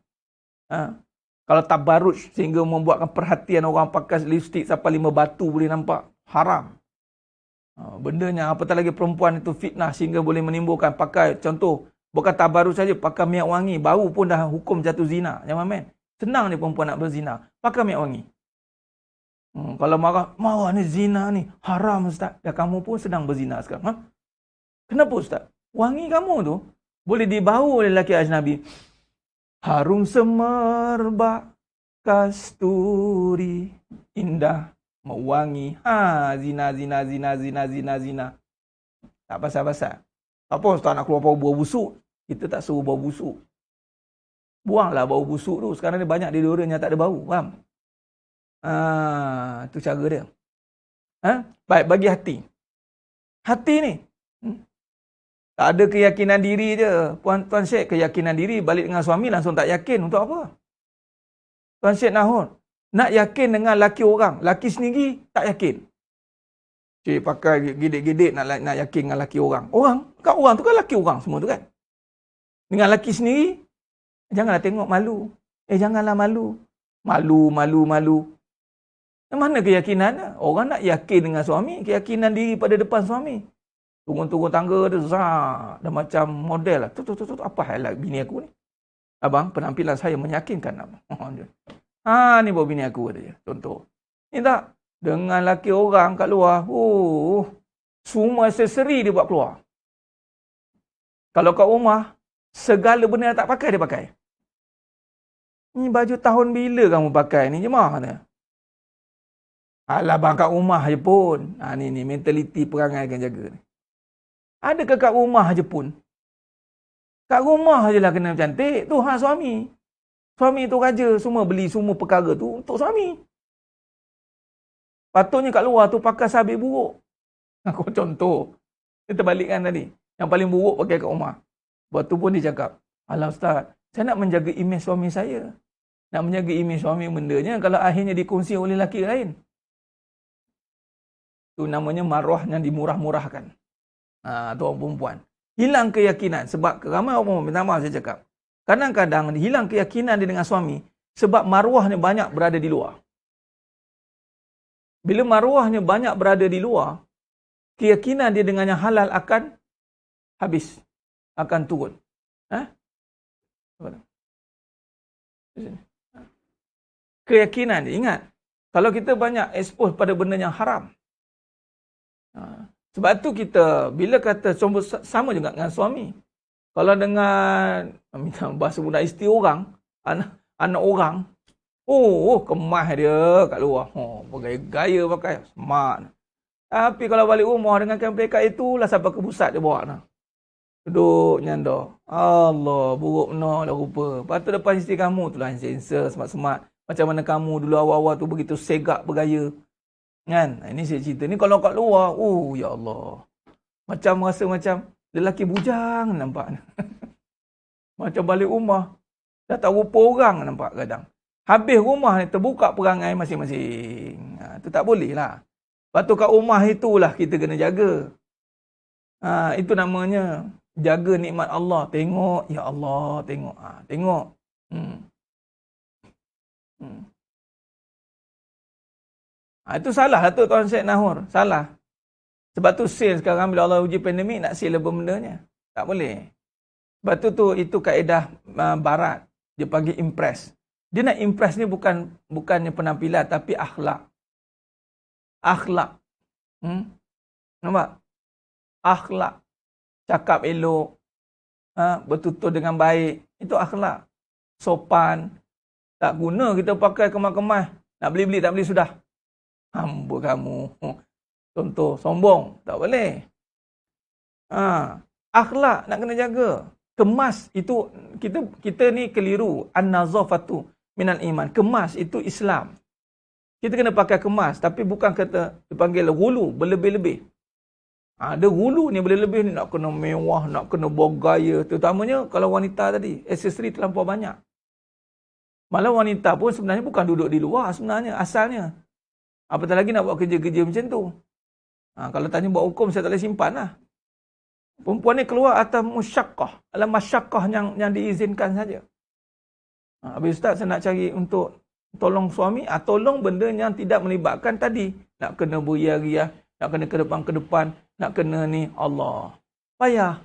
Kalau tabarruj sehingga membuatkan perhatian orang pakai lipstick sampai 5 batu boleh nampak. Haram. Bendanya apatah lagi perempuan itu fitnah sehingga boleh menimbulkan pakai. Contoh. Bukan tabarruj saja. Pakai minyak wangi. Baru pun dah hukum jatuh zina. Jangan main. Senang ni perempuan nak berzina. Pakai minyak wangi. Kalau marah ni zina ni haram Ustaz. Dan kamu pun sedang berzina sekarang. Kenapa Ustaz? Wangi kamu tu boleh dibau oleh lelaki ajnabi. Harum semerbak kasturi indah mewangi. Zina. Tak pasal-pasal. Apa Ustaz nak keluar bau busuk? Kita tak suruh bau busuk. Buanglah bau busuk tu. Sekarang ni banyak deodoran yang tak ada bau. Faham? Itu cara dia. Baik, bagi hati. Hati ni. Tak ada keyakinan diri je. Tuan Syed, keyakinan diri balik dengan suami langsung tak yakin. Untuk apa? Tuan Syed Nahor, nak yakin dengan laki orang. Laki sendiri tak yakin. Cik pakai gidik-gidik nak yakin dengan laki orang. Kat orang tu kan laki orang semua tu kan. Dengan laki sendiri, janganlah tengok malu. Janganlah malu. Malu. Mana keyakinan? Orang nak yakin dengan suami, keyakinan diri pada depan suami. Turun-turun tangga tu, dah macam model lah. Tu, apa hal lah bini aku ni? Abang, penampilan saya meyakinkan abang. Ni bawa bini aku kata je. Contoh. Ni tak? Dengan laki orang kat luar, semua aksesori dia buat keluar. Kalau kat rumah, segala benda tak pakai, dia pakai. Ni baju tahun bila kamu pakai ni? Jemaah mana? Alah, bang, kat rumah je pun. Ni mentaliti perangai akan jaga ni. Adakah kat rumah je pun? Kat rumah je lah kena cantik. Tu suami. Suami tu raja. Semua beli semua perkara tu untuk suami. Patutnya kat luar tu pakai sabit buruk. Aku contoh. Kita balikkan tadi. Yang paling buruk pakai kat rumah. Lepas tu pun dia cakap, alah Ustaz, saya nak menjaga imej suami saya. Nak menjaga imej suami bendanya kalau akhirnya dikongsi oleh lelaki lain. Itu namanya maruah yang dimurah-murahkan. Tu orang perempuan. Hilang keyakinan. Sebab ramai orang minta maaf saya cakap. Kadang-kadang hilang keyakinan dia dengan suami sebab maruahnya banyak berada di luar. Bila maruahnya banyak berada di luar, keyakinan dia dengan yang halal akan habis. Akan turun. Keyakinan dia. Ingat. Kalau kita banyak expose pada benda yang haram. Sebab tu kita, bila kata sama juga dengan suami. Kalau dengan, bahasa budak isteri orang, anak orang, kemas dia kat luar. Bergaya-gaya pakai, smart. Tapi kalau balik rumah dengan kain pelikat itulah sampai ke pusat dia bawa nak. Duduk nyanda. Allah, buruk benar lah rupa. Lepas tu depan isteri kamu tu lah sensor, smart-smart. Macam mana kamu dulu awal-awal tu begitu segak bergaya. Kan? Ini saya cerita. Ni kalau kat luar, ya Allah. Macam rasa macam lelaki bujang nampak. Macam balik rumah, dah tahu rupa orang nampak kadang. Habis rumah ni terbuka perangai masing-masing. Itu tak boleh lah. Lepas tu kat rumah itulah kita kena jaga. Itu namanya jaga nikmat Allah. Tengok, ya Allah, tengok. Tengok. Itu salah lah tu Tuan Syed Nahor. Salah. Sebab tu sale sekarang bila Allah uji pandemik nak sale apa bendanya. Tak boleh. Sebab tu itu kaedah barat. Dia panggil impress. Dia nak impress ni bukannya penampilan tapi akhlak. Akhlak. Nampak? Akhlak. Cakap elok. Bertutur dengan baik. Itu akhlak. Sopan. Tak guna kita pakai kemas-kemas. Nak beli-beli tak beli sudah. Hamba kamu. Contoh, sombong. Tak boleh. Akhlak nak kena jaga. Kemas itu, kita ni keliru. An-nazafatu minal iman. Kemas itu Islam. Kita kena pakai kemas. Tapi bukan kata dipanggil gulu, berlebih-lebih. Ada gulu ni berlebih ni nak kena mewah, nak kena bergaya. Terutamanya kalau wanita tadi, aksesori terlampau banyak. Malah wanita pun sebenarnya bukan duduk di luar sebenarnya, asalnya. Apatah lagi nak buat kerja-kerja macam tu. Kalau tanya buat hukum, saya tak boleh simpan lah. Perempuan ni keluar atas musyakkah. Alam masyakkah yang diizinkan saja. Habis Ustaz, saya nak cari untuk tolong suami. Tolong benda yang tidak melibatkan tadi. Nak kena beriah-riah, nak kena ke depan, nak kena ni. Allah. Payah.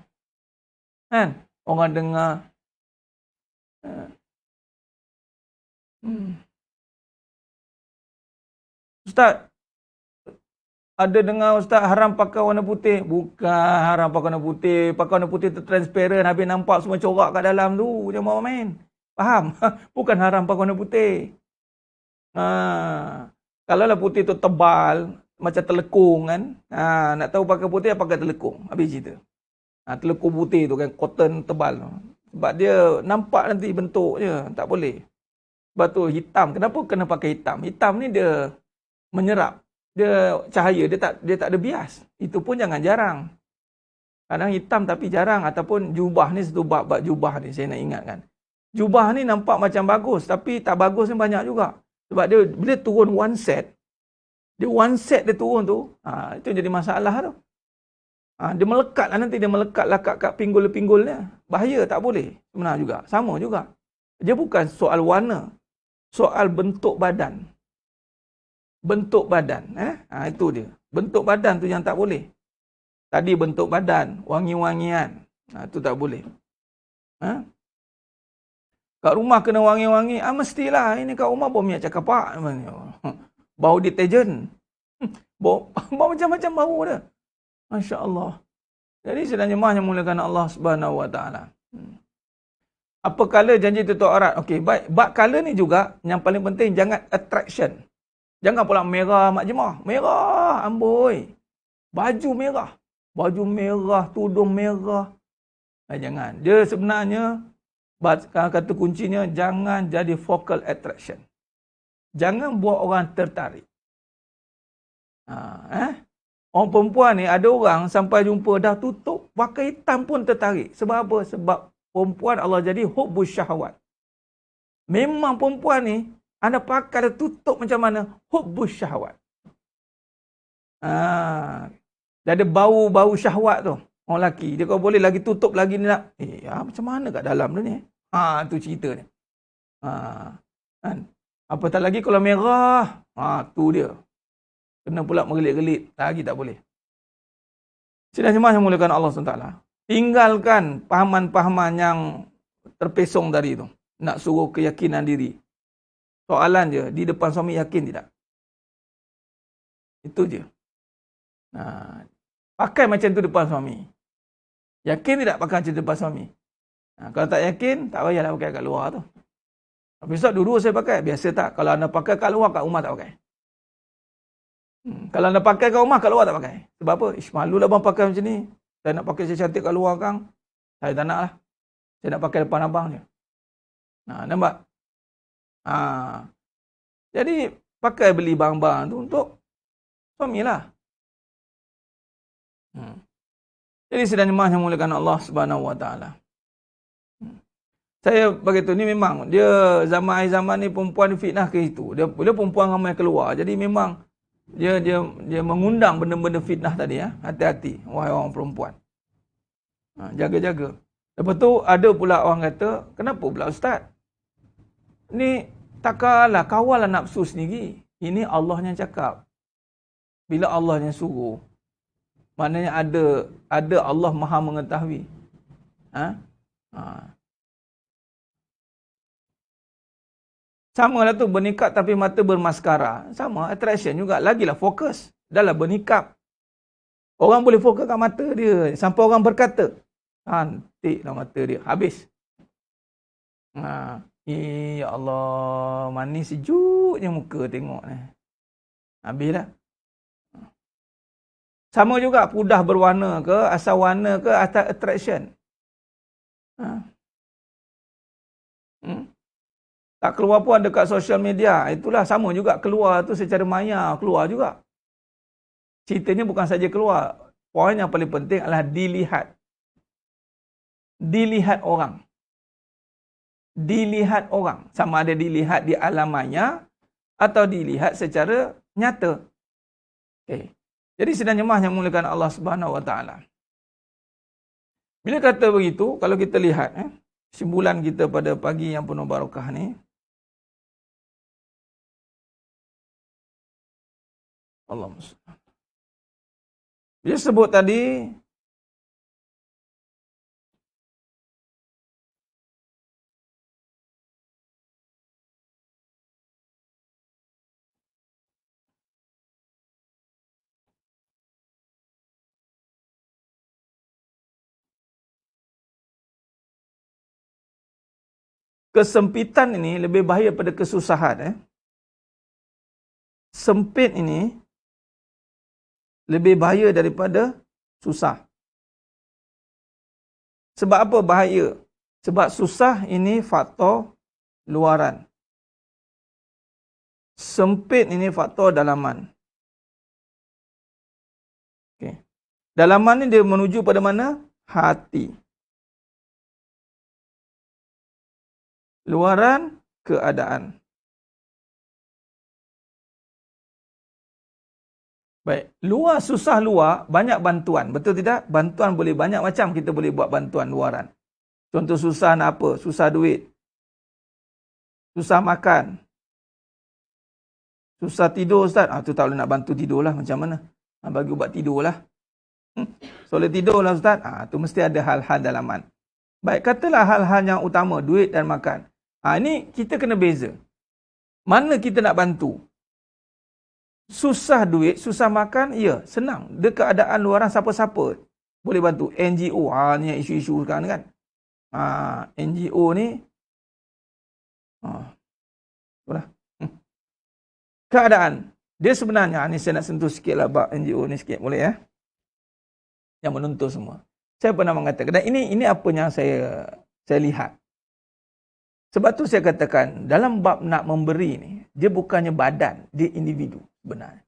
Kan? Orang dengar. Ustaz, ada dengar Ustaz haram pakai warna putih. Bukan haram pakai warna putih. Pakai warna putih tu transparent. Habis nampak semua corak kat dalam tu. Jangan mau main. Faham? Bukan haram pakai warna putih. Kalau lah putih tu tebal, macam telekung kan. Nak tahu pakai putih, pakai telekung. Habis cerita. Telekung putih tu kan, cotton tebal. Sebab dia nampak nanti bentuk je. Tak boleh. Sebab tu hitam. Kenapa kena pakai hitam? Hitam ni dia menyerap. Dia cahaya, dia tak ada bias. Itu pun jangan jarang. Kadang hitam tapi jarang. Ataupun jubah ni, satu bab jubah ni saya nak ingatkan. Jubah ni nampak macam bagus, tapi tak bagus ni banyak juga. Sebab dia bila turun one set, dia turun tu, itu jadi masalah tu. Dia melekat lah nanti, dia melekat lah kat pinggul-pinggul dia. Bahaya, tak boleh. Sebenarnya juga, sama juga. Dia bukan soal warna, soal bentuk badan. Bentuk badan. Itu dia. Bentuk badan tu yang tak boleh. Tadi bentuk badan, wangi-wangian. Itu tak boleh. Kat rumah kena wangi-wangi. Mestilah. Ini kat rumah bau minyak cakap pak. Bau deterjen. Bau macam-macam bau dia. Masya Allah. Jadi sedang jemaah yang mulakan Allah Subhanahu Wa Taala. Apa color janji tutup aurat? Okey, baik. Bab color ni juga yang paling penting, jangan attraction. Jangan pula merah mak jemaah. Merah, amboi. Baju merah. Baju merah, tudung merah. Jangan. Dia sebenarnya, kata kuncinya, jangan jadi focal attraction. Jangan buat orang tertarik. Orang perempuan ni, ada orang sampai jumpa dah tutup, pakai hitam pun tertarik. Sebab apa? Sebab perempuan Allah jadi hubbus syahwat. Memang perempuan ni, anda pakai dia tutup macam mana? Hubbus syahwat. Dia ada bau-bau syahwat tu. Orang lelaki. Dia kalau boleh lagi tutup lagi ni nak. Macam mana kat dalam dia ni? Tu cerita dia. Kan? Apatah lagi kalau merah. Tu dia. Kena pula menggelit-gelit. Lagi tak boleh. Sidang jemaah yang muliakan Allah SWT. Tinggalkan pahaman-pahaman yang terpesong tadi tu. Nak suruh keyakinan diri. Soalan je, di depan suami yakin tidak? Itu je. Pakai macam tu depan suami. Yakin tidak pakai macam tu depan suami? Kalau tak yakin, tak payahlah pakai kat luar tu. Tapi Ustaz, dulu saya pakai. Biasa tak? Kalau anda pakai kat luar, kat rumah tak pakai. Kalau anda pakai kat rumah, kat luar tak pakai. Sebab apa? Malulah bang pakai macam ni. Saya nak pakai saya cantik kat luar kang. Saya tak nak lah. Saya nak pakai depan abang je. Nampak? Jadi, pakai beli barang-barang tu untuk suami lah. Jadi, sedang jemaah yang mulakan Allah Subhanahu Wa Taala. Saya begitu ni memang, dia zaman ni perempuan fitnah ke itu. Dia perempuan ramai keluar. Jadi, memang dia mengundang benda-benda fitnah tadi. Hati-hati, wahai orang perempuan. Jaga-jaga. Lepas tu, ada pula orang kata, kenapa pula Ustaz? Ni, takkanlah kawal nafsu sendiri. Ini Allah yang cakap. Bila Allah yang suruh, maknanya ada Allah Maha mengetahui. Sama lah tu, bernikap tapi mata bermaskara. Sama, attraction juga. Lagilah fokus. Dahlah bernikap. Orang boleh fokus kat mata dia. Sampai orang berkata, cantiklah mata dia. Habis. Ya Allah, manis sejuknya muka tengok ni. Habislah. Sama juga pudah berwarna ke, asal warna ke, asal attraction. Tak keluar pun dekat social media. Itulah sama juga, keluar tu secara maya, keluar juga. Ceritanya bukan saja keluar. Poin yang paling penting adalah dilihat. Dilihat orang. Dilihat orang. Sama ada dilihat di alam maya atau dilihat secara nyata. Okay. Jadi sedang jemaah yang mulakan Allah Subhanahu Wa Taala. Bila kata begitu, kalau kita lihat kesimpulan kita pada pagi yang penuh barakah ni, Allahumma salli. Dia sebut tadi kesempitan ini lebih bahaya pada kesusahan. Sempit ini lebih bahaya daripada susah. Sebab apa bahaya? Sebab susah ini faktor luaran. Sempit ini faktor dalaman. Okay. Dalaman ni dia menuju pada mana? Hati. Luaran, keadaan. Baik, luar susah luar, banyak bantuan. Betul tidak? Bantuan boleh banyak macam kita boleh buat bantuan luaran. Contoh susah nak apa? Susah duit. Susah makan. Susah tidur, Ustaz. Tu tak boleh nak bantu tidur lah. Macam mana? Bagi ubat tidur lah. Soleh tidur lah, Ustaz. Tu mesti ada hal-hal dalaman. Baik, katalah hal-hal yang utama, duit dan makan. Ini kita kena beza. Mana kita nak bantu? Susah duit, susah makan, ya, senang. Dia keadaan luaran siapa-siapa boleh bantu. NGO, ni isu-isu sekarang kan. NGO ni, itulah. Keadaan. Dia sebenarnya, ni saya nak sentuh sikit lah bab NGO ni sikit, boleh ya? Yang menuntut semua. Saya pernah mengatakan, dan ini apa yang saya lihat. Sebab tu saya katakan, dalam bab nak memberi ni, dia bukannya badan, dia individu sebenarnya.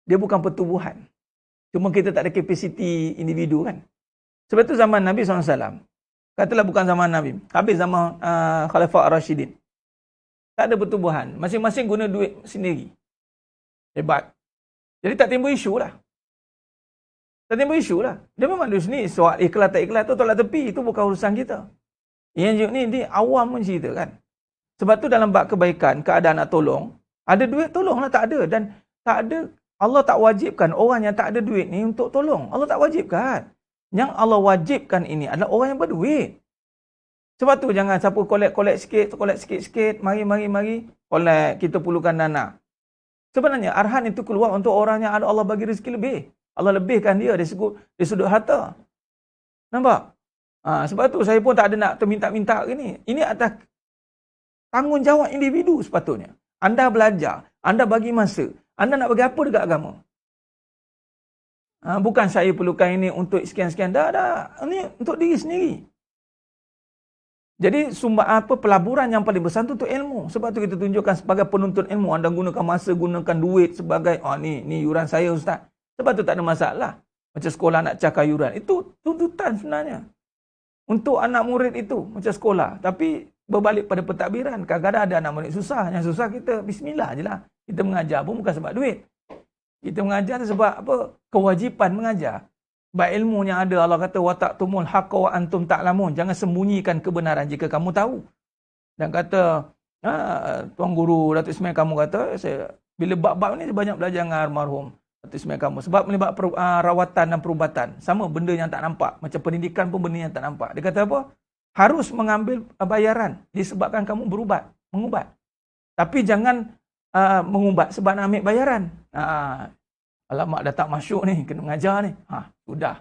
Dia bukan pertubuhan. Cuma kita tak ada kapasiti individu kan. Sebab tu zaman Nabi SAW, katalah bukan zaman Nabi, habis zaman Khalifah Ar-Rashidin. Tak ada pertubuhan. Masing-masing guna duit sendiri. Hebat. Jadi tak timbul isu lah. Tak timbul isu lah. Dia memang duit sendiri. Soal ikhlas tak ikhlas tu tolak tepi. Itu bukan urusan kita. Yang ni awam pun cerita kan. Sebab tu dalam bab kebaikan, keadaan nak tolong, ada duit tolonglah, tak ada. Dan tak ada, Allah tak wajibkan orang yang tak ada duit ni untuk tolong. Allah tak wajibkan. Yang Allah wajibkan ini adalah orang yang berduit. Sebab tu jangan siapa collect sikit, mari, collect, kita perlukan dana. Sebenarnya arhan itu keluar untuk orang yang ada Allah bagi rezeki lebih. Allah lebihkan dia dari sudut harta. Nampak? Sebab tu saya pun tak ada nak terminta-minta ni. Ini atas tanggungjawab individu sepatutnya. Anda belajar, anda bagi masa, anda nak bagi apa dekat agama? Bukan saya perlukan ini untuk sekian-sekian. Dah. Ini untuk diri sendiri. Jadi pelaburan yang paling besar itu untuk ilmu. Sebab tu kita tunjukkan sebagai penuntut ilmu. Anda gunakan masa, gunakan duit sebagai, ni yuran saya, Ustaz. Sebab tu tak ada masalah. Macam sekolah nak cakap yuran. Itu tuntutan sebenarnya. Untuk anak murid itu, macam sekolah. Tapi berbalik pada pentadbiran. Kadang-kadang ada anak murid susah. Yang susah kita bismillah je lah. Kita mengajar pun bukan sebab duit. Kita mengajar sebab apa? Kewajipan mengajar. Sebab ilmu yang ada, Allah kata, وَتَعْتُمُ الْحَقَّ وَأَنْتُمْ تَعْلَمُونَ. Jangan sembunyikan kebenaran jika kamu tahu. Dan kata, Tuan Guru, Datuk Ismail kamu kata, bila bab-bab ni saya banyak belajar dengan almarhum Datuk Ismail kamu. Sebab melibat rawatan dan perubatan. Sama benda yang tak nampak. Macam pendidikan pun benda yang tak nampak. Dia kata apa? Harus mengambil bayaran disebabkan kamu mengubat. Tapi jangan mengubat sebab nak ambil bayaran. Alamak dah tak masuk ni, kena mengajar ni. Sudah.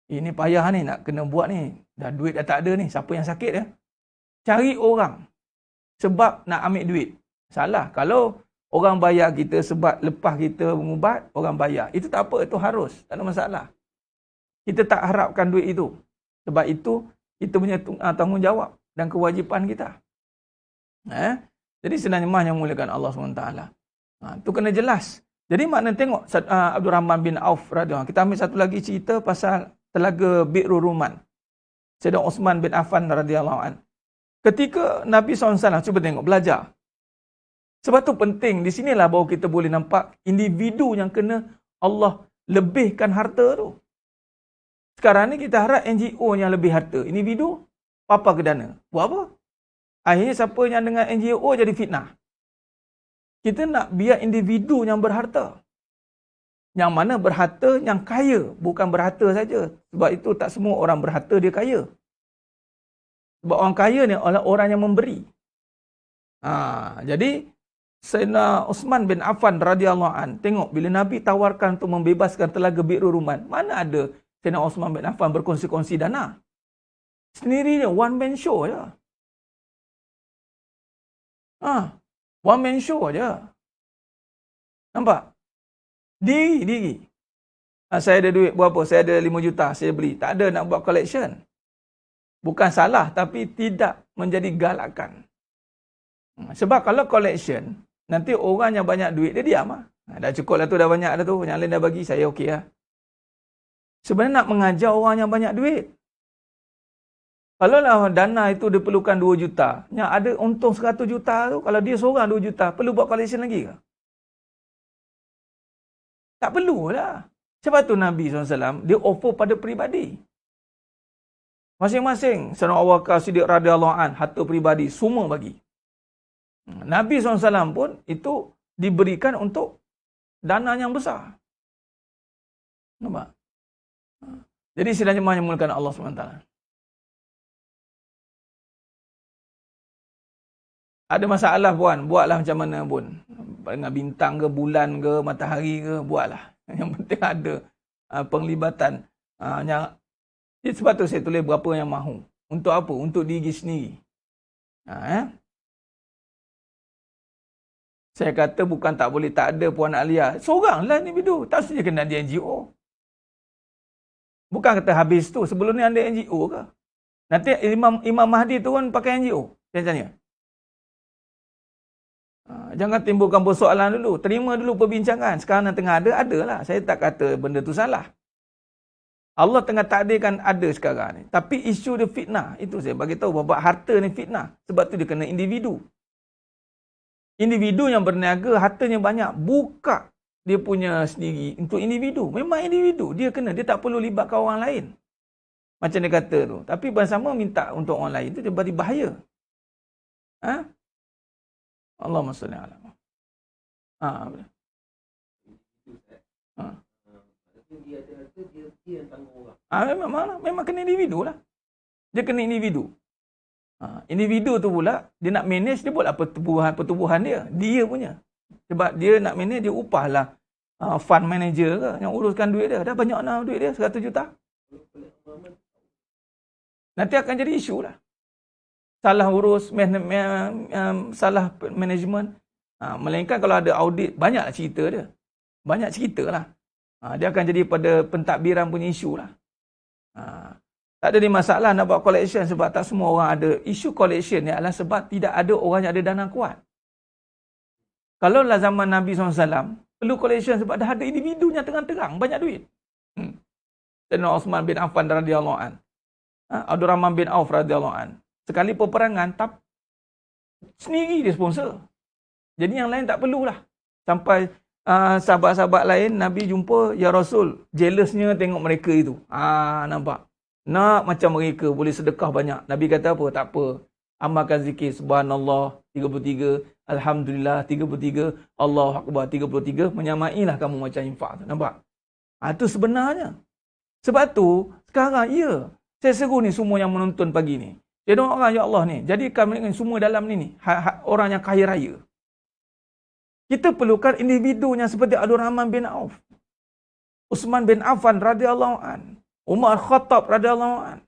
Ini payah ni nak kena buat ni. Dah duit dah tak ada ni. Siapa yang sakit ya? Cari orang sebab nak ambil duit. Salah. Kalau orang bayar kita sebab lepas kita mengubat, orang bayar. Itu tak apa, itu harus. Tak ada masalah. Kita tak harapkan duit itu. Sebab itu, kita punya tanggungjawab dan kewajipan kita. Jadi sebenarnya yang muliakan Allah SWT. Itu kena jelas. Jadi makna tengok Abdul Rahman bin Auf radhiyallahu. Kita ambil satu lagi cerita pasal Telaga Bi'rul Ruman. Sayyidina Osman bin Affan radhiyallahu an. Ketika Nabi SAW, cuba tengok, belajar. Sebab tu penting, di sinilah baru kita boleh nampak individu yang kena Allah lebihkan harta tu. Sekarang ni kita harap NGO yang lebih harta. Individu, papa ke dana. Buat apa? Akhirnya siapa yang dengan NGO jadi fitnah. Kita nak biar individu yang berharta. Yang mana berharta yang kaya. Bukan berharta saja. Sebab itu tak semua orang berharta dia kaya. Sebab orang kaya ni adalah orang yang memberi. Jadi Sayyidina Osman bin Affan radhiyallahu an, tengok bila Nabi tawarkan untuk membebaskan Telaga Bi'rul Ruman, mana ada Sayyidina Osman bin Affan berkongsi-kongsi dana? Sendiri dia, one man show je. One man show je. Nampak? Diri. Saya ada duit berapa? Saya ada 5 juta, saya beli. Tak ada nak buat collection. Bukan salah, tapi tidak menjadi galakan. Sebab kalau collection, nanti orang yang banyak duit, dia diam lah. Dah cukup lah tu, dah banyak dah tu. Yang lain dah bagi, saya okey lah. Sebenarnya nak mengajar orang yang banyak duit. Kalau lah dana itu diperlukan 2 juta, yang ada untung 100 juta tu, kalau dia seorang 2 juta, perlu buat collection lagi ke? Tak perlulah. Sebab tu Nabi SAW, dia offer pada peribadi. Masing-masing, Sayyidina Abu Bakar Siddiq radhiyallahu an, harta peribadi, semua bagi. Nabi SAW pun, itu diberikan untuk dana yang besar. Nampak? Jadi sidang jemaah yang dimuliakan Allah SWT. Ada masalah puan, buatlah macam mana pun. Dengan bintang ke, bulan ke, matahari ke, buatlah. Yang penting ada penglibatan. Sebab tu saya tulis berapa yang mahu. Untuk apa? Untuk diri sendiri. Saya kata bukan tak boleh, tak ada Puan Alia. Seoranglah individu. Tak saja kena ada NGO. Bukan kata habis tu. Sebelum ni ada NGO ke? Nanti Imam Mahdi tu kan pakai NGO. Saya tanya. Jangan timbulkan persoalan dulu. Terima dulu perbincangan. Sekarang yang tengah ada lah. Saya tak kata benda tu salah. Allah tengah takdirkan ada sekarang ni. Tapi isu dia fitnah. Itu saya bagi tahu bahawa harta ni fitnah. Sebab tu dia kena individu. Individu yang berniaga, hartanya banyak. Buka dia punya sendiri untuk individu. Memang individu. Dia kena. Dia tak perlu libatkan orang lain. Macam dia kata tu. Tapi bersama minta untuk orang lain tu dia beri bahaya. Allahumma salli ala Muhammad. Memang kena individu lah. Dia kena individu. Individu tu pula, dia nak manage, dia buatlah pertubuhan dia. Dia punya. Sebab dia nak manage, dia upahlah fund manager ke, yang uruskan duit dia. Dah banyak lah duit dia, 100 juta. Nanti akan jadi isu lah. Salah urus, salah management. Melainkan kalau ada audit, banyaklah cerita dia. Banyak cerita lah. Dia akan jadi pada pentadbiran punya isu lah. Tak ada ni masalah nak buat collection sebab tak semua orang ada. Isu collection ni adalah sebab tidak ada orang yang ada dana kuat. Kalau lah zaman Nabi SAW, perlu collection sebab dah ada individu yang terang-terang, banyak duit. Sayyidina Osman bin Affan radhiyallahu an. Abdul Rahman bin Auf radhiyallahu an. Sekali peperangan, sendiri dia sponsor. Jadi yang lain tak perlulah. Sampai sahabat-sahabat lain, Nabi jumpa, Ya Rasul, jealousnya tengok mereka itu. Nampak? Nak macam mereka, boleh sedekah banyak. Nabi kata apa? Tak apa. Amalkan zikir, subhanallah, 33. Alhamdulillah, 33. Allahu Akbar, 33. Menyamailah kamu macam infak. Nampak? Itu sebenarnya. Sebab tu, sekarang, saya seru ni semua yang menonton pagi ni. Dia orang, Ya Allah ni, jadikan mereka semua dalam ni, orang yang kaya raya. Kita perlukan individu yang seperti Abdul Rahman bin Auf, Uthman bin Affan radhiyallahu an, Umar Khattab radhiyallahu an.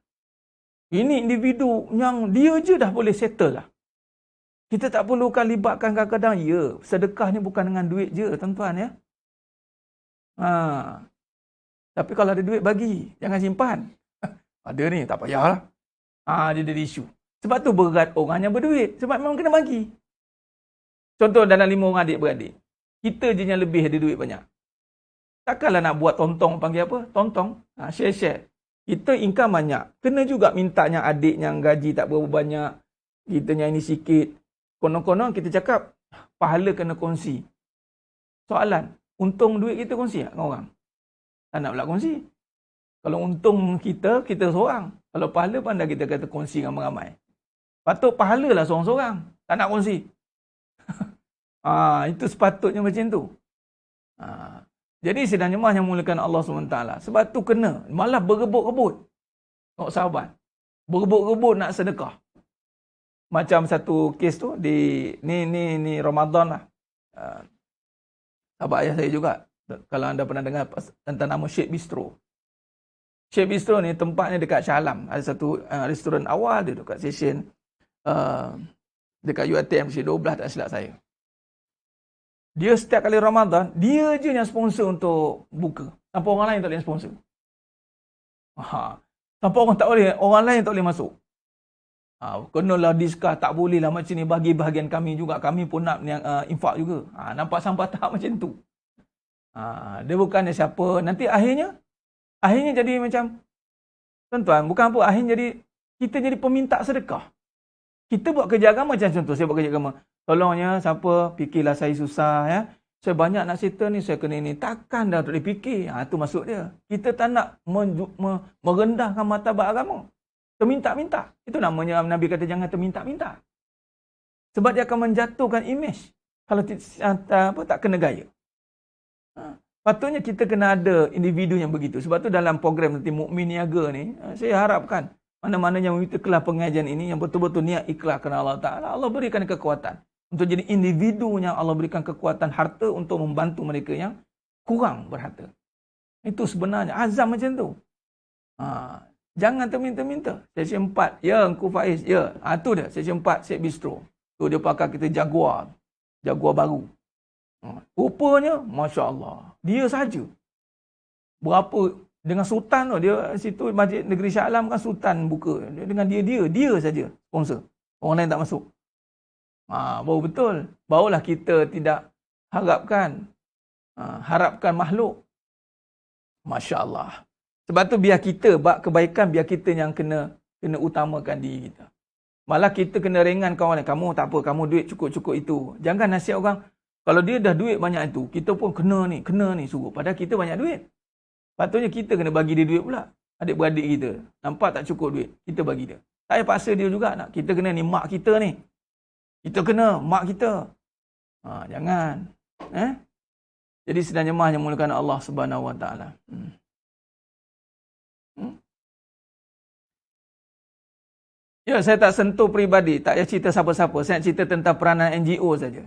Ini individu yang dia je dah boleh settle lah. Kita tak perlukan libatkan kadang-kadang, sedekah ni bukan dengan duit je, tuan-tuan ya. Tapi kalau ada duit bagi, jangan simpan. Ada ni, tak payahlah. Dia jadi isu. Sebab tu berat orang yang berduit. Sebab memang kena bagi. Contoh dalam 5 orang adik-beradik. Kita je yang lebih ada duit banyak. Takkanlah nak buat tontong, panggil apa? Tontong. Share-share. Kita income banyak. Kena juga minta yang adik yang gaji tak berapa banyak. Kita yang ini sikit. Konon-konon kita cakap, pahala kena kongsi. Soalan, untung duit kita kongsi tak dengan orang? Tak nak pula kongsi. Kalau untung kita seorang. Kalau pahala pandai kita kata kongsi dengan ramai. Patut pahala lah seorang-seorang. Tak nak kongsi. Itu sepatutnya macam tu. Jadi sidang jemaah yang muliakan Allah SWT. Sebab tu kena. Malah berebut-rebut. Tengok sahabat. Berebut-rebut nak sedekah. Macam satu kes tu. Ni Ramadan lah. Sahabat ayah saya juga. Kalau anda pernah dengar tentang nama Sheikh Bistro. Sheikh Bistro ni tempatnya dekat Shah Alam. Ada satu restoran awal dia dekat stesen dekat UiTM stesen 12 tak silap saya. Dia setiap kali Ramadan, dia je yang sponsor untuk buka. Tanpa orang lain tak boleh sponsor. Tanpa orang lain tak boleh masuk. Kenalah discuss, tak boleh lah macam ni, bagi bahagian kami juga. Kami pun nak infak juga. Nampak sampai tahap macam tu. Dia bukannya siapa. Nanti akhirnya, Akhirnya jadi macam, tuan-tuan, bukan apa, akhirnya jadi, kita jadi peminta sedekah. Kita buat kerja agama macam contoh, saya buat kerja agama. Tolongnya, siapa, fikirlah saya susah, ya. Saya banyak nak cerita ni, saya kena ni. Takkan dah tak dipikir. Itu maksud dia. Kita tak nak merendahkan martabat agama. Terminta-minta. Itu namanya Nabi kata jangan terminta-minta. Sebab dia akan menjatuhkan imej. Kalau tak kena gaya. Patutnya kita kena ada individu yang begitu. Sebab tu dalam program nanti Mukmin Niaga ni, saya harapkan mana-mana yang mengikuti kelas pengajian ini, yang betul-betul niat ikhlas kerana Allah Ta'ala, Allah berikan kekuatan. Untuk jadi individu yang Allah berikan kekuatan harta untuk membantu mereka yang kurang berharta. Itu sebenarnya azam macam tu. Jangan terminta-minta. Sesi 4, ya Engku Faiz, ya. Tu dia, sesi 4, Set Bistro. Tu dia pakai kita Jaguar. Jaguar baru. Rupanya, Masya Allah. Dia saja. Berapa, dengan Sultan tu, dia situ Masjid Negeri Shah Alam kan Sultan buka. Dengan dia saja sponsor. Orang lain tak masuk. Baru betul. Barulah kita tidak harapkan makhluk. Masya Allah. Sebab tu biar kita buat kebaikan, biar kita yang kena utamakan diri kita. Malah kita kena ringan kawan. Kamu tak apa, kamu duit cukup-cukup itu. Jangan nasihat orang, kalau dia dah duit banyak itu, kita pun kena ni suruh. Padahal kita banyak duit. Patutnya kita kena bagi dia duit pula. Adik-beradik kita. Nampak tak cukup duit, kita bagi dia. Tak payah paksa dia juga nak. Kita kena ni, mak kita ni. Kita kena, mak kita. Jangan. Jadi sedang jemaah yang mulakan Allah Subhanahu Wa Taala. Ya, saya tak sentuh peribadi, tak payah cerita siapa-siapa. Saya nak cerita tentang peranan NGO saja.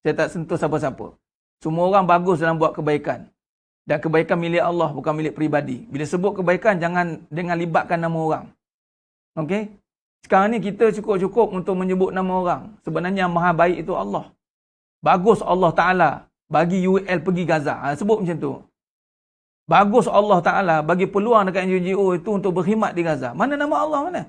Saya tak sentuh siapa-siapa. Semua orang bagus dalam buat kebaikan. Dan kebaikan milik Allah, bukan milik peribadi. Bila sebut kebaikan, jangan libatkan nama orang. Okey? Sekarang ni kita cukup-cukup untuk menyebut nama orang. Sebenarnya yang maha baik itu Allah. Bagus Allah Ta'ala bagi UL pergi Gaza. Sebut macam tu. Bagus Allah Ta'ala bagi peluang dekat NGO itu untuk berkhidmat di Gaza. Mana nama Allah mana?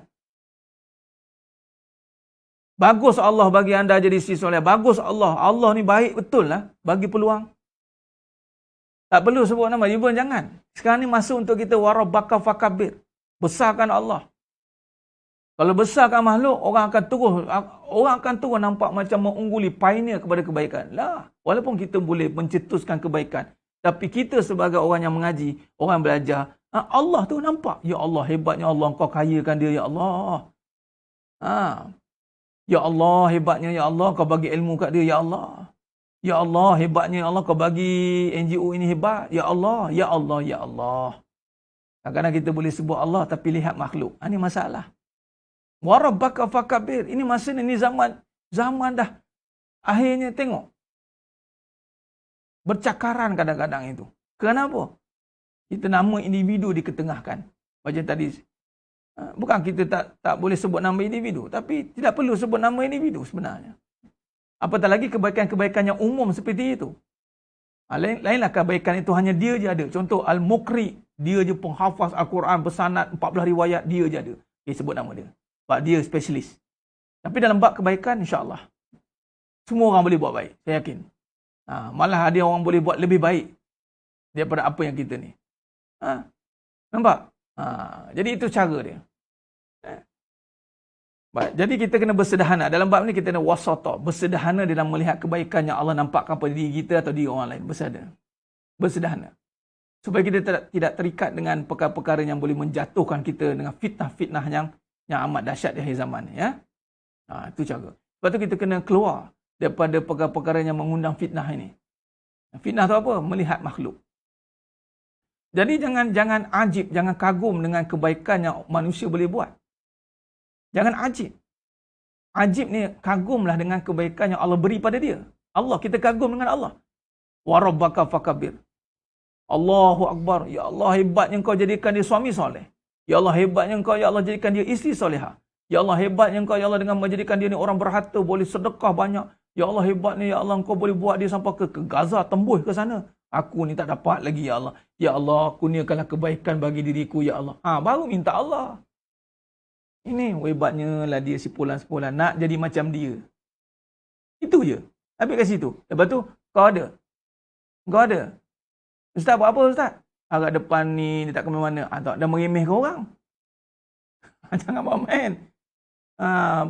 Bagus Allah bagi anda jadi isteri soleh. Bagus Allah. Allah ni baik betul lah bagi peluang. Tak perlu sebut nama. Ibu jangan. Sekarang ni masa untuk kita warabbaka fakabir. Besarkan Allah. Kalau besarkan makhluk, orang akan terus nampak macam mengungguli pioneer kepada kebaikan. Lah, walaupun kita boleh mencetuskan kebaikan, tapi kita sebagai orang yang mengaji, orang belajar, Allah tu nampak. Ya Allah, hebatnya Allah, Engkau kayakan dia, ya Allah. Ya Allah, hebatnya ya Allah, Kau bagi ilmu kat dia, ya Allah. Ya Allah, hebatnya ya Allah, Kau bagi NGO ini hebat. Ya Allah, ya Allah, ya Allah. Kadang-kadang kita boleh sebut Allah tapi lihat makhluk. Ini masalah. Warabbaka fakabir. Ini masa ni zaman dah akhirnya tengok. Bercakaran kadang-kadang itu. Kenapa? Kita nama individu diketengahkan. Macam tadi. Bukan kita tak boleh sebut nama individu. Tapi tidak perlu sebut nama individu sebenarnya. Apatah lagi kebaikan-kebaikan yang umum seperti itu. Lainlah kebaikan itu hanya dia je ada. Contoh Al-Muqri. Dia je penghafaz Al-Quran bersanad 14 riwayat. Dia je ada. Sebut nama dia. Sebab dia spesialis. Tapi dalam bab kebaikan, insyaAllah. Semua orang boleh buat baik. Saya yakin. Malah ada orang boleh buat lebih baik daripada apa yang kita ni. Nampak? Jadi itu cara dia. Baik. Jadi kita kena bersederhana. Dalam bab ni kita kena wasata. Bersederhana dalam melihat kebaikan yang Allah nampakkan pada diri kita atau diri orang lain. Bersederhana. Supaya kita tidak terikat dengan perkara-perkara yang boleh menjatuhkan kita dengan fitnah-fitnah yang amat dahsyat di akhir zaman. Ya? Itu cara. Lepas tu kita kena keluar daripada perkara-perkara yang mengundang fitnah ini. Fitnah tu apa? Melihat makhluk. Jadi jangan ajib, jangan kagum dengan kebaikan yang manusia boleh buat. Jangan ajib. Ajib ni kagumlah dengan kebaikan yang Allah beri pada dia. Allah, kita kagum dengan Allah. Warabbaka fakabir. Allahu Akbar. Ya Allah, hebatnya Engkau jadikan dia suami soleh. Ya Allah, hebatnya Engkau, ya Allah, jadikan dia isteri solehah. Ya Allah, hebatnya Engkau, ya Allah, dengan menjadikan dia ni orang berharta, boleh sedekah banyak. Ya Allah, hebatnya, ya Allah, Engkau boleh buat dia sampai ke Gaza, tembus ke sana. Aku ni tak dapat lagi, ya Allah. Ya Allah, kurniakanlah kebaikan bagi diriku, ya Allah. Baru minta Allah. Ini hebatnya lah dia, si pulan-sepulan. Nak jadi macam dia. Itu je. Habis kat situ. Lepas tu, kau ada. Ustaz buat apa, Ustaz? Agak depan ni, dia tak ke mana. Tak ada meremehkan orang. Jangan main.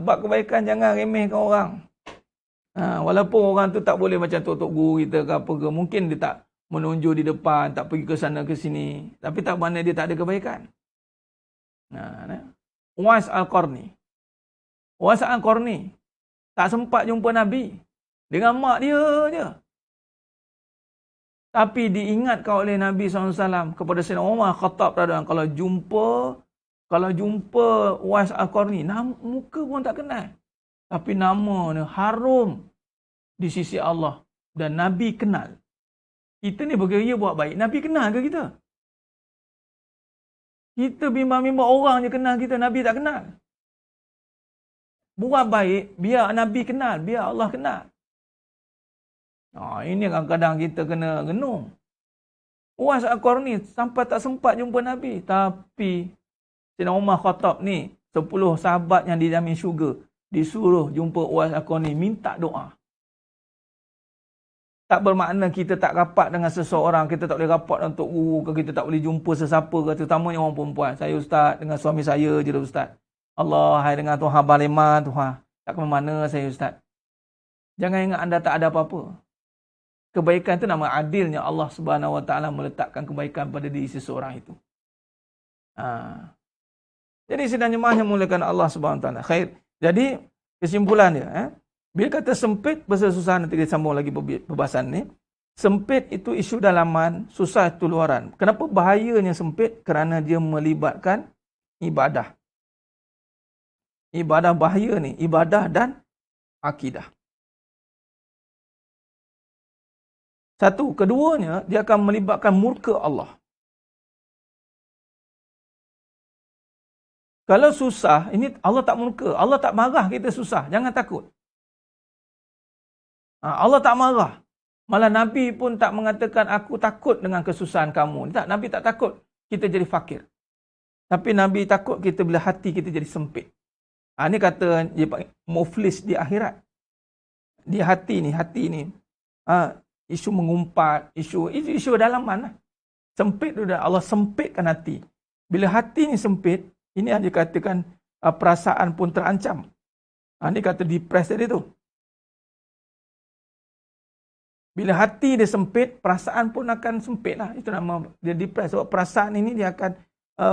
Bab kebaikan jangan remehkan orang. Walaupun orang tu tak boleh macam tok guru kita ke apa ke. Mungkin dia tak menunjuk di depan, tak pergi ke sana ke sini. Tapi tak mana dia tak ada kebaikan. Uwais Al-Qarni. Uwais Al-Qarni tak sempat jumpa Nabi. Dengan mak dia je. Tapi diingatkan oleh Nabi SAW kepada Sayyidina Umar Khattab radhiyallahu anhu, kalau jumpa Uwais Al-Qarni, muka pun tak kenal. Tapi nama ni harum di sisi Allah. Dan Nabi kenal. Kita ni bergaya buat baik. Nabi kenal ke kita? Kita bimbang-bimbang orang je kenal kita. Nabi tak kenal. Buat baik, biar Nabi kenal. Biar Allah kenal. Ini kadang-kadang kita kena renung. Uwais Al-Qarni sampai tak sempat jumpa Nabi. Tapi Sayyidina Umar Khattab ni, 10 sahabat yang dijamin syurga, disuruh jumpa Uwais Al-Qarni, minta doa. Tak bermakna kita tak rapat dengan seseorang, kita tak boleh rapat untuk guru ke, kita tak boleh jumpa sesiapa ke, terutamanya orang perempuan. Saya ustaz, dengan suami saya je ustaz. Allah, hai dengan Tuhan Balema, Tuhan. Tak ke mana saya ustaz. Jangan ingat anda tak ada apa-apa. Kebaikan itu nama adilnya Allah Subhanahu Wa Taala meletakkan kebaikan pada diri seseorang itu. Jadi sidang jemaah yang muliakan Allah Subhanahu Wa Taala. Khair. Jadi kesimpulan dia, bila kata sempit, bahasa susah, nanti kita sambung lagi perbahasan ni. Sempit itu isu dalaman, susah itu luaran. Kenapa bahayanya sempit? Kerana dia melibatkan ibadah. Ibadah bahaya ni, ibadah dan akidah. Satu, keduanya dia akan melibatkan murka Allah. Kalau susah, ini Allah tak murka, Allah tak marah kita susah, jangan takut. Allah tak marah. Malah Nabi pun tak mengatakan aku takut dengan kesusahan kamu. Tak, Nabi tak takut kita jadi fakir. Tapi Nabi takut kita bila hati kita jadi sempit. Ini kata dia panggil muflis di akhirat. Di hati ni. Isu mengumpat, isu dalaman lah. Sempit tu dah, Allah sempitkan hati. Bila hati ni sempit, ini yang dikatakan perasaan pun terancam. Ini kata depres tadi tu. Bila hati dia sempit, perasaan pun akan sempit lah. Itu nama dia depres. Sebab perasaan ini dia akan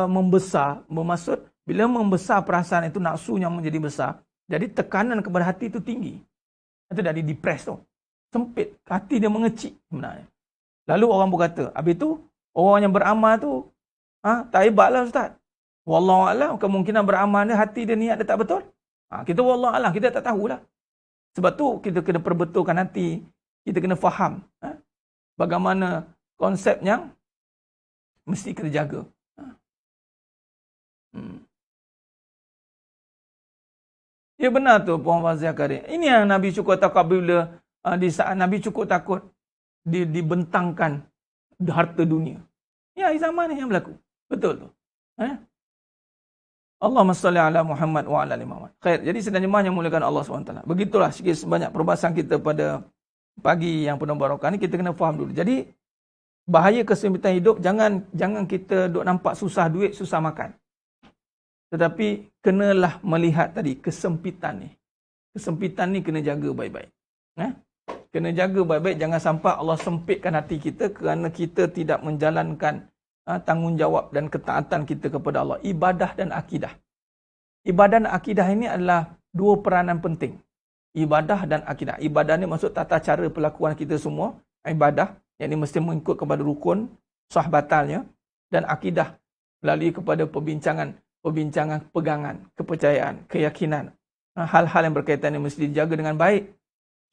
membesar. Bermaksud, bila membesar perasaan itu, nafsunya menjadi besar. Jadi tekanan kepada hati itu tinggi. Itu dari depres tu. Sempit. Hati dia mengecik sebenarnya. Lalu orang berkata, habis tu, orang yang beramal tu, tak hebatlah ustaz. Wallahualam, kemungkinan beramal dia, hati dia niat dia tak betul. Kita wallahualam, kita tak tahulah. Sebab tu, kita kena perbetulkan hati. Kita kena faham bagaimana konsep yang mesti kita jaga. Ya benar tu Puan Fazia Karim. Ini yang Nabi cukup takut bila di saat Nabi cukup takut dibentangkan harta dunia. Ya, zaman ni yang berlaku. Betul tu. Allahumma salli ala Muhammad wa ala ali Muhammad. Khair. Jadi sedang jemaah yang muliakan Allah SWT. Begitulah sikit sebanyak perbahasan kita pada pagi yang penuh barakah ni, kita kena faham dulu. Jadi bahaya kesempitan hidup, jangan kita duk nampak susah duit, susah makan. Tetapi kenalah melihat tadi kesempitan ni. Kesempitan ni kena jaga baik-baik. Kena jaga baik-baik, jangan sampai Allah sempitkan hati kita kerana kita tidak menjalankan tanggungjawab dan ketaatan kita kepada Allah. Ibadah dan akidah. Ibadah dan akidah ini adalah dua peranan penting. Ibadah dan akidah. Ibadah ni maksud tata cara perlakuan kita semua. Ibadah, yang ini mesti mengikut kepada rukun, sah batalnya. Dan akidah, melalui kepada perbincangan, pegangan, kepercayaan, keyakinan. Hal-hal yang berkaitan ini mesti dijaga dengan baik.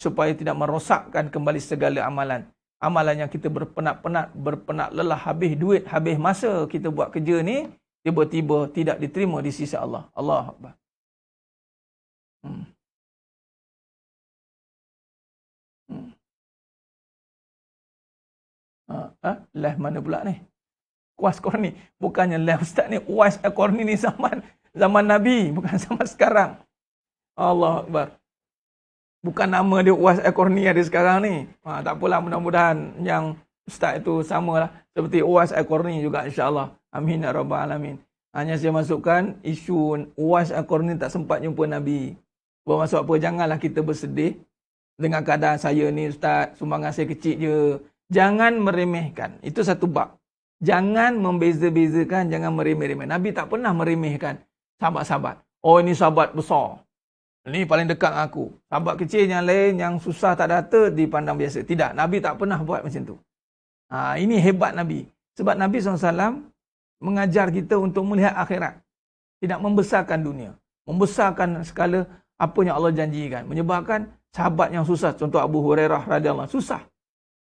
Supaya tidak merosakkan kembali segala amalan. Amalan yang kita berpenat lelah, habis duit, habis masa kita buat kerja ni, tiba-tiba tidak diterima di sisi Allah. Allah Akbar. Live mana pula ni? Uwais Qarni. Bukannya live ustaz ni. Uwais Qarni ni zaman Nabi. Bukan zaman sekarang. Allah Akbar. Bukan nama dia Uwais Qarni ada sekarang ni. Tak apalah, mudah-mudahan yang ustaz itu samalah seperti Uwais Al-Qarni juga, insya-Allah. Amin ya rabbal alamin. Hanya saya masukkan isu Uwais Al-Qarni tak sempat jumpa Nabi. Bermaksud apa? Janganlah kita bersedih dengan keadaan saya ni ustaz, sumbangan saya kecil je. Jangan meremehkan. Itu satu bab. Jangan membeza-bezakan, jangan meremeh-remeh. Nabi tak pernah meremehkan sahabat-sahabat. Oh, ini sahabat besar. Ini paling dekat dengan aku. Sahabat kecil yang lain, yang susah tak data, dipandang biasa. Tidak, Nabi tak pernah buat macam tu. Ini hebat Nabi. Sebab Nabi SAW mengajar kita untuk melihat akhirat. Tidak membesarkan dunia. Membesarkan segala apa yang Allah janjikan. Menyebabkan sahabat yang susah. Contoh Abu Hurairah radhiyallahu anhu susah.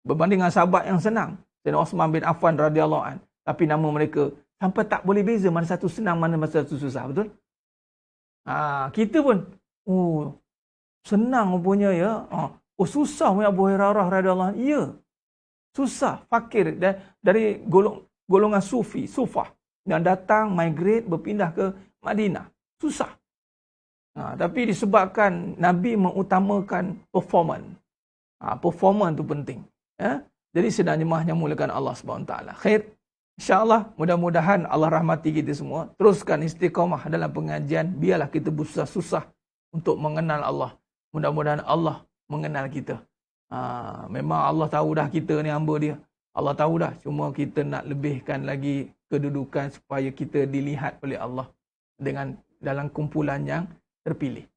Berbanding dengan sahabat yang senang. Sayyidina Uthman bin Affan radhiyallahu anhu. Tapi nama mereka sampai tak boleh beza mana satu senang, mana satu susah. Betul? Kita pun, senang punya ya. Susah punya Abu Hurairah radhiyallahu anhu. Ya. Susah, fakir dari golongan sufah yang datang migrate berpindah ke Madinah. Susah. Tapi disebabkan Nabi mengutamakan performance. Performance tu penting. Ya? Jadi sedang jemaahnya mulakan Allah SWT. Khair. InsyaAllah mudah-mudahan Allah rahmati kita semua. Teruskan istiqamah dalam pengajian. Biarlah kita susah-susah untuk mengenal Allah. Mudah-mudahan Allah mengenal kita. Memang Allah tahu dah kita ni hamba dia. Allah tahu dah. Cuma kita nak lebihkan lagi kedudukan supaya kita dilihat oleh Allah dengan dalam kumpulan yang terpilih.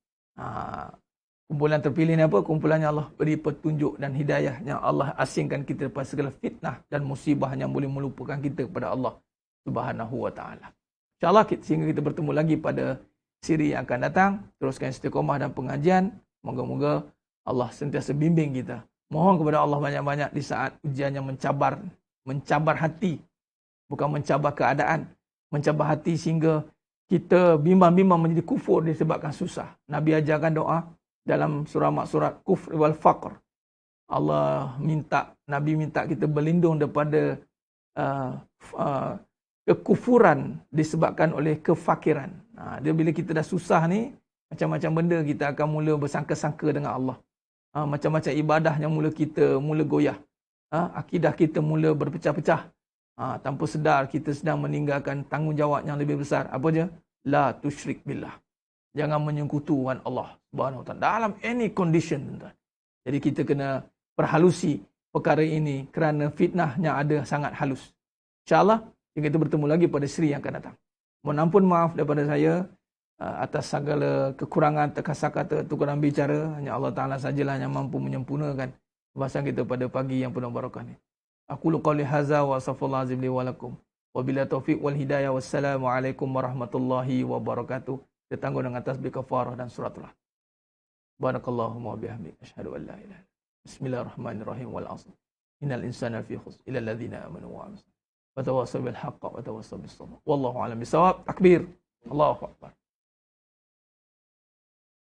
Kumpulan terpilih ni apa? Kumpulan yang Allah beri petunjuk dan hidayah, yang Allah asingkan kita daripada segala fitnah dan musibah yang boleh melupakan kita kepada Allah Subhanahu wa taala. InsyaAllah sehingga kita bertemu lagi pada siri yang akan datang. Teruskan istiqamah dan pengajian. Moga-moga Allah sentiasa bimbing kita. Mohon kepada Allah banyak-banyak di saat ujian yang mencabar hati. Bukan mencabar keadaan. Mencabar hati sehingga kita bimbang-bimbang menjadi kufur disebabkan susah. Nabi ajarkan doa dalam surat Kufr wal Faqr. Nabi minta kita berlindung daripada kekufuran disebabkan oleh kefakiran. Dia bila kita dah susah ni, macam-macam benda kita akan mula bersangka-sangka dengan Allah. Macam-macam ibadah yang mula goyah. Akidah kita mula berpecah-pecah. Tanpa sedar kita sedang meninggalkan tanggungjawab yang lebih besar. Apa je? La tusyrik billah. Jangan menyekutukan Allah Subhanahu wa taala dalam any condition, tuan. Jadi kita kena perhalusi perkara ini kerana fitnahnya ada sangat halus. InsyaAllah kita bertemu lagi pada seri yang akan datang. Mohon ampun maaf daripada saya atas segala kekurangan, terkasar kata, tukuran bicara. Hanya Allah Ta'ala sajalah yang mampu menyempurnakan bahasan kita pada pagi yang penuh barakah ni. Aku qouli hadza wa astaghfirullah azim li wa lakum. Wabillahi taufiq wal hidayah. Wassalamualaikum warahmatullahi wabarakatuh. Kita tangguh dengan tasbih kafarah dan suratullah. Barakallahumma wa bihamdik. Asyhadu an la ilaha illa anta. Bismillahirrahmanirrahim. Wal 'asr. Innal insana lafi khusr illa alladhina amanu wa 'amilus salihati wa tawassaw bil haqqi wa tawassaw bis sabr. Wallahu a'lam bissawab. Takbir. Allahu akbar.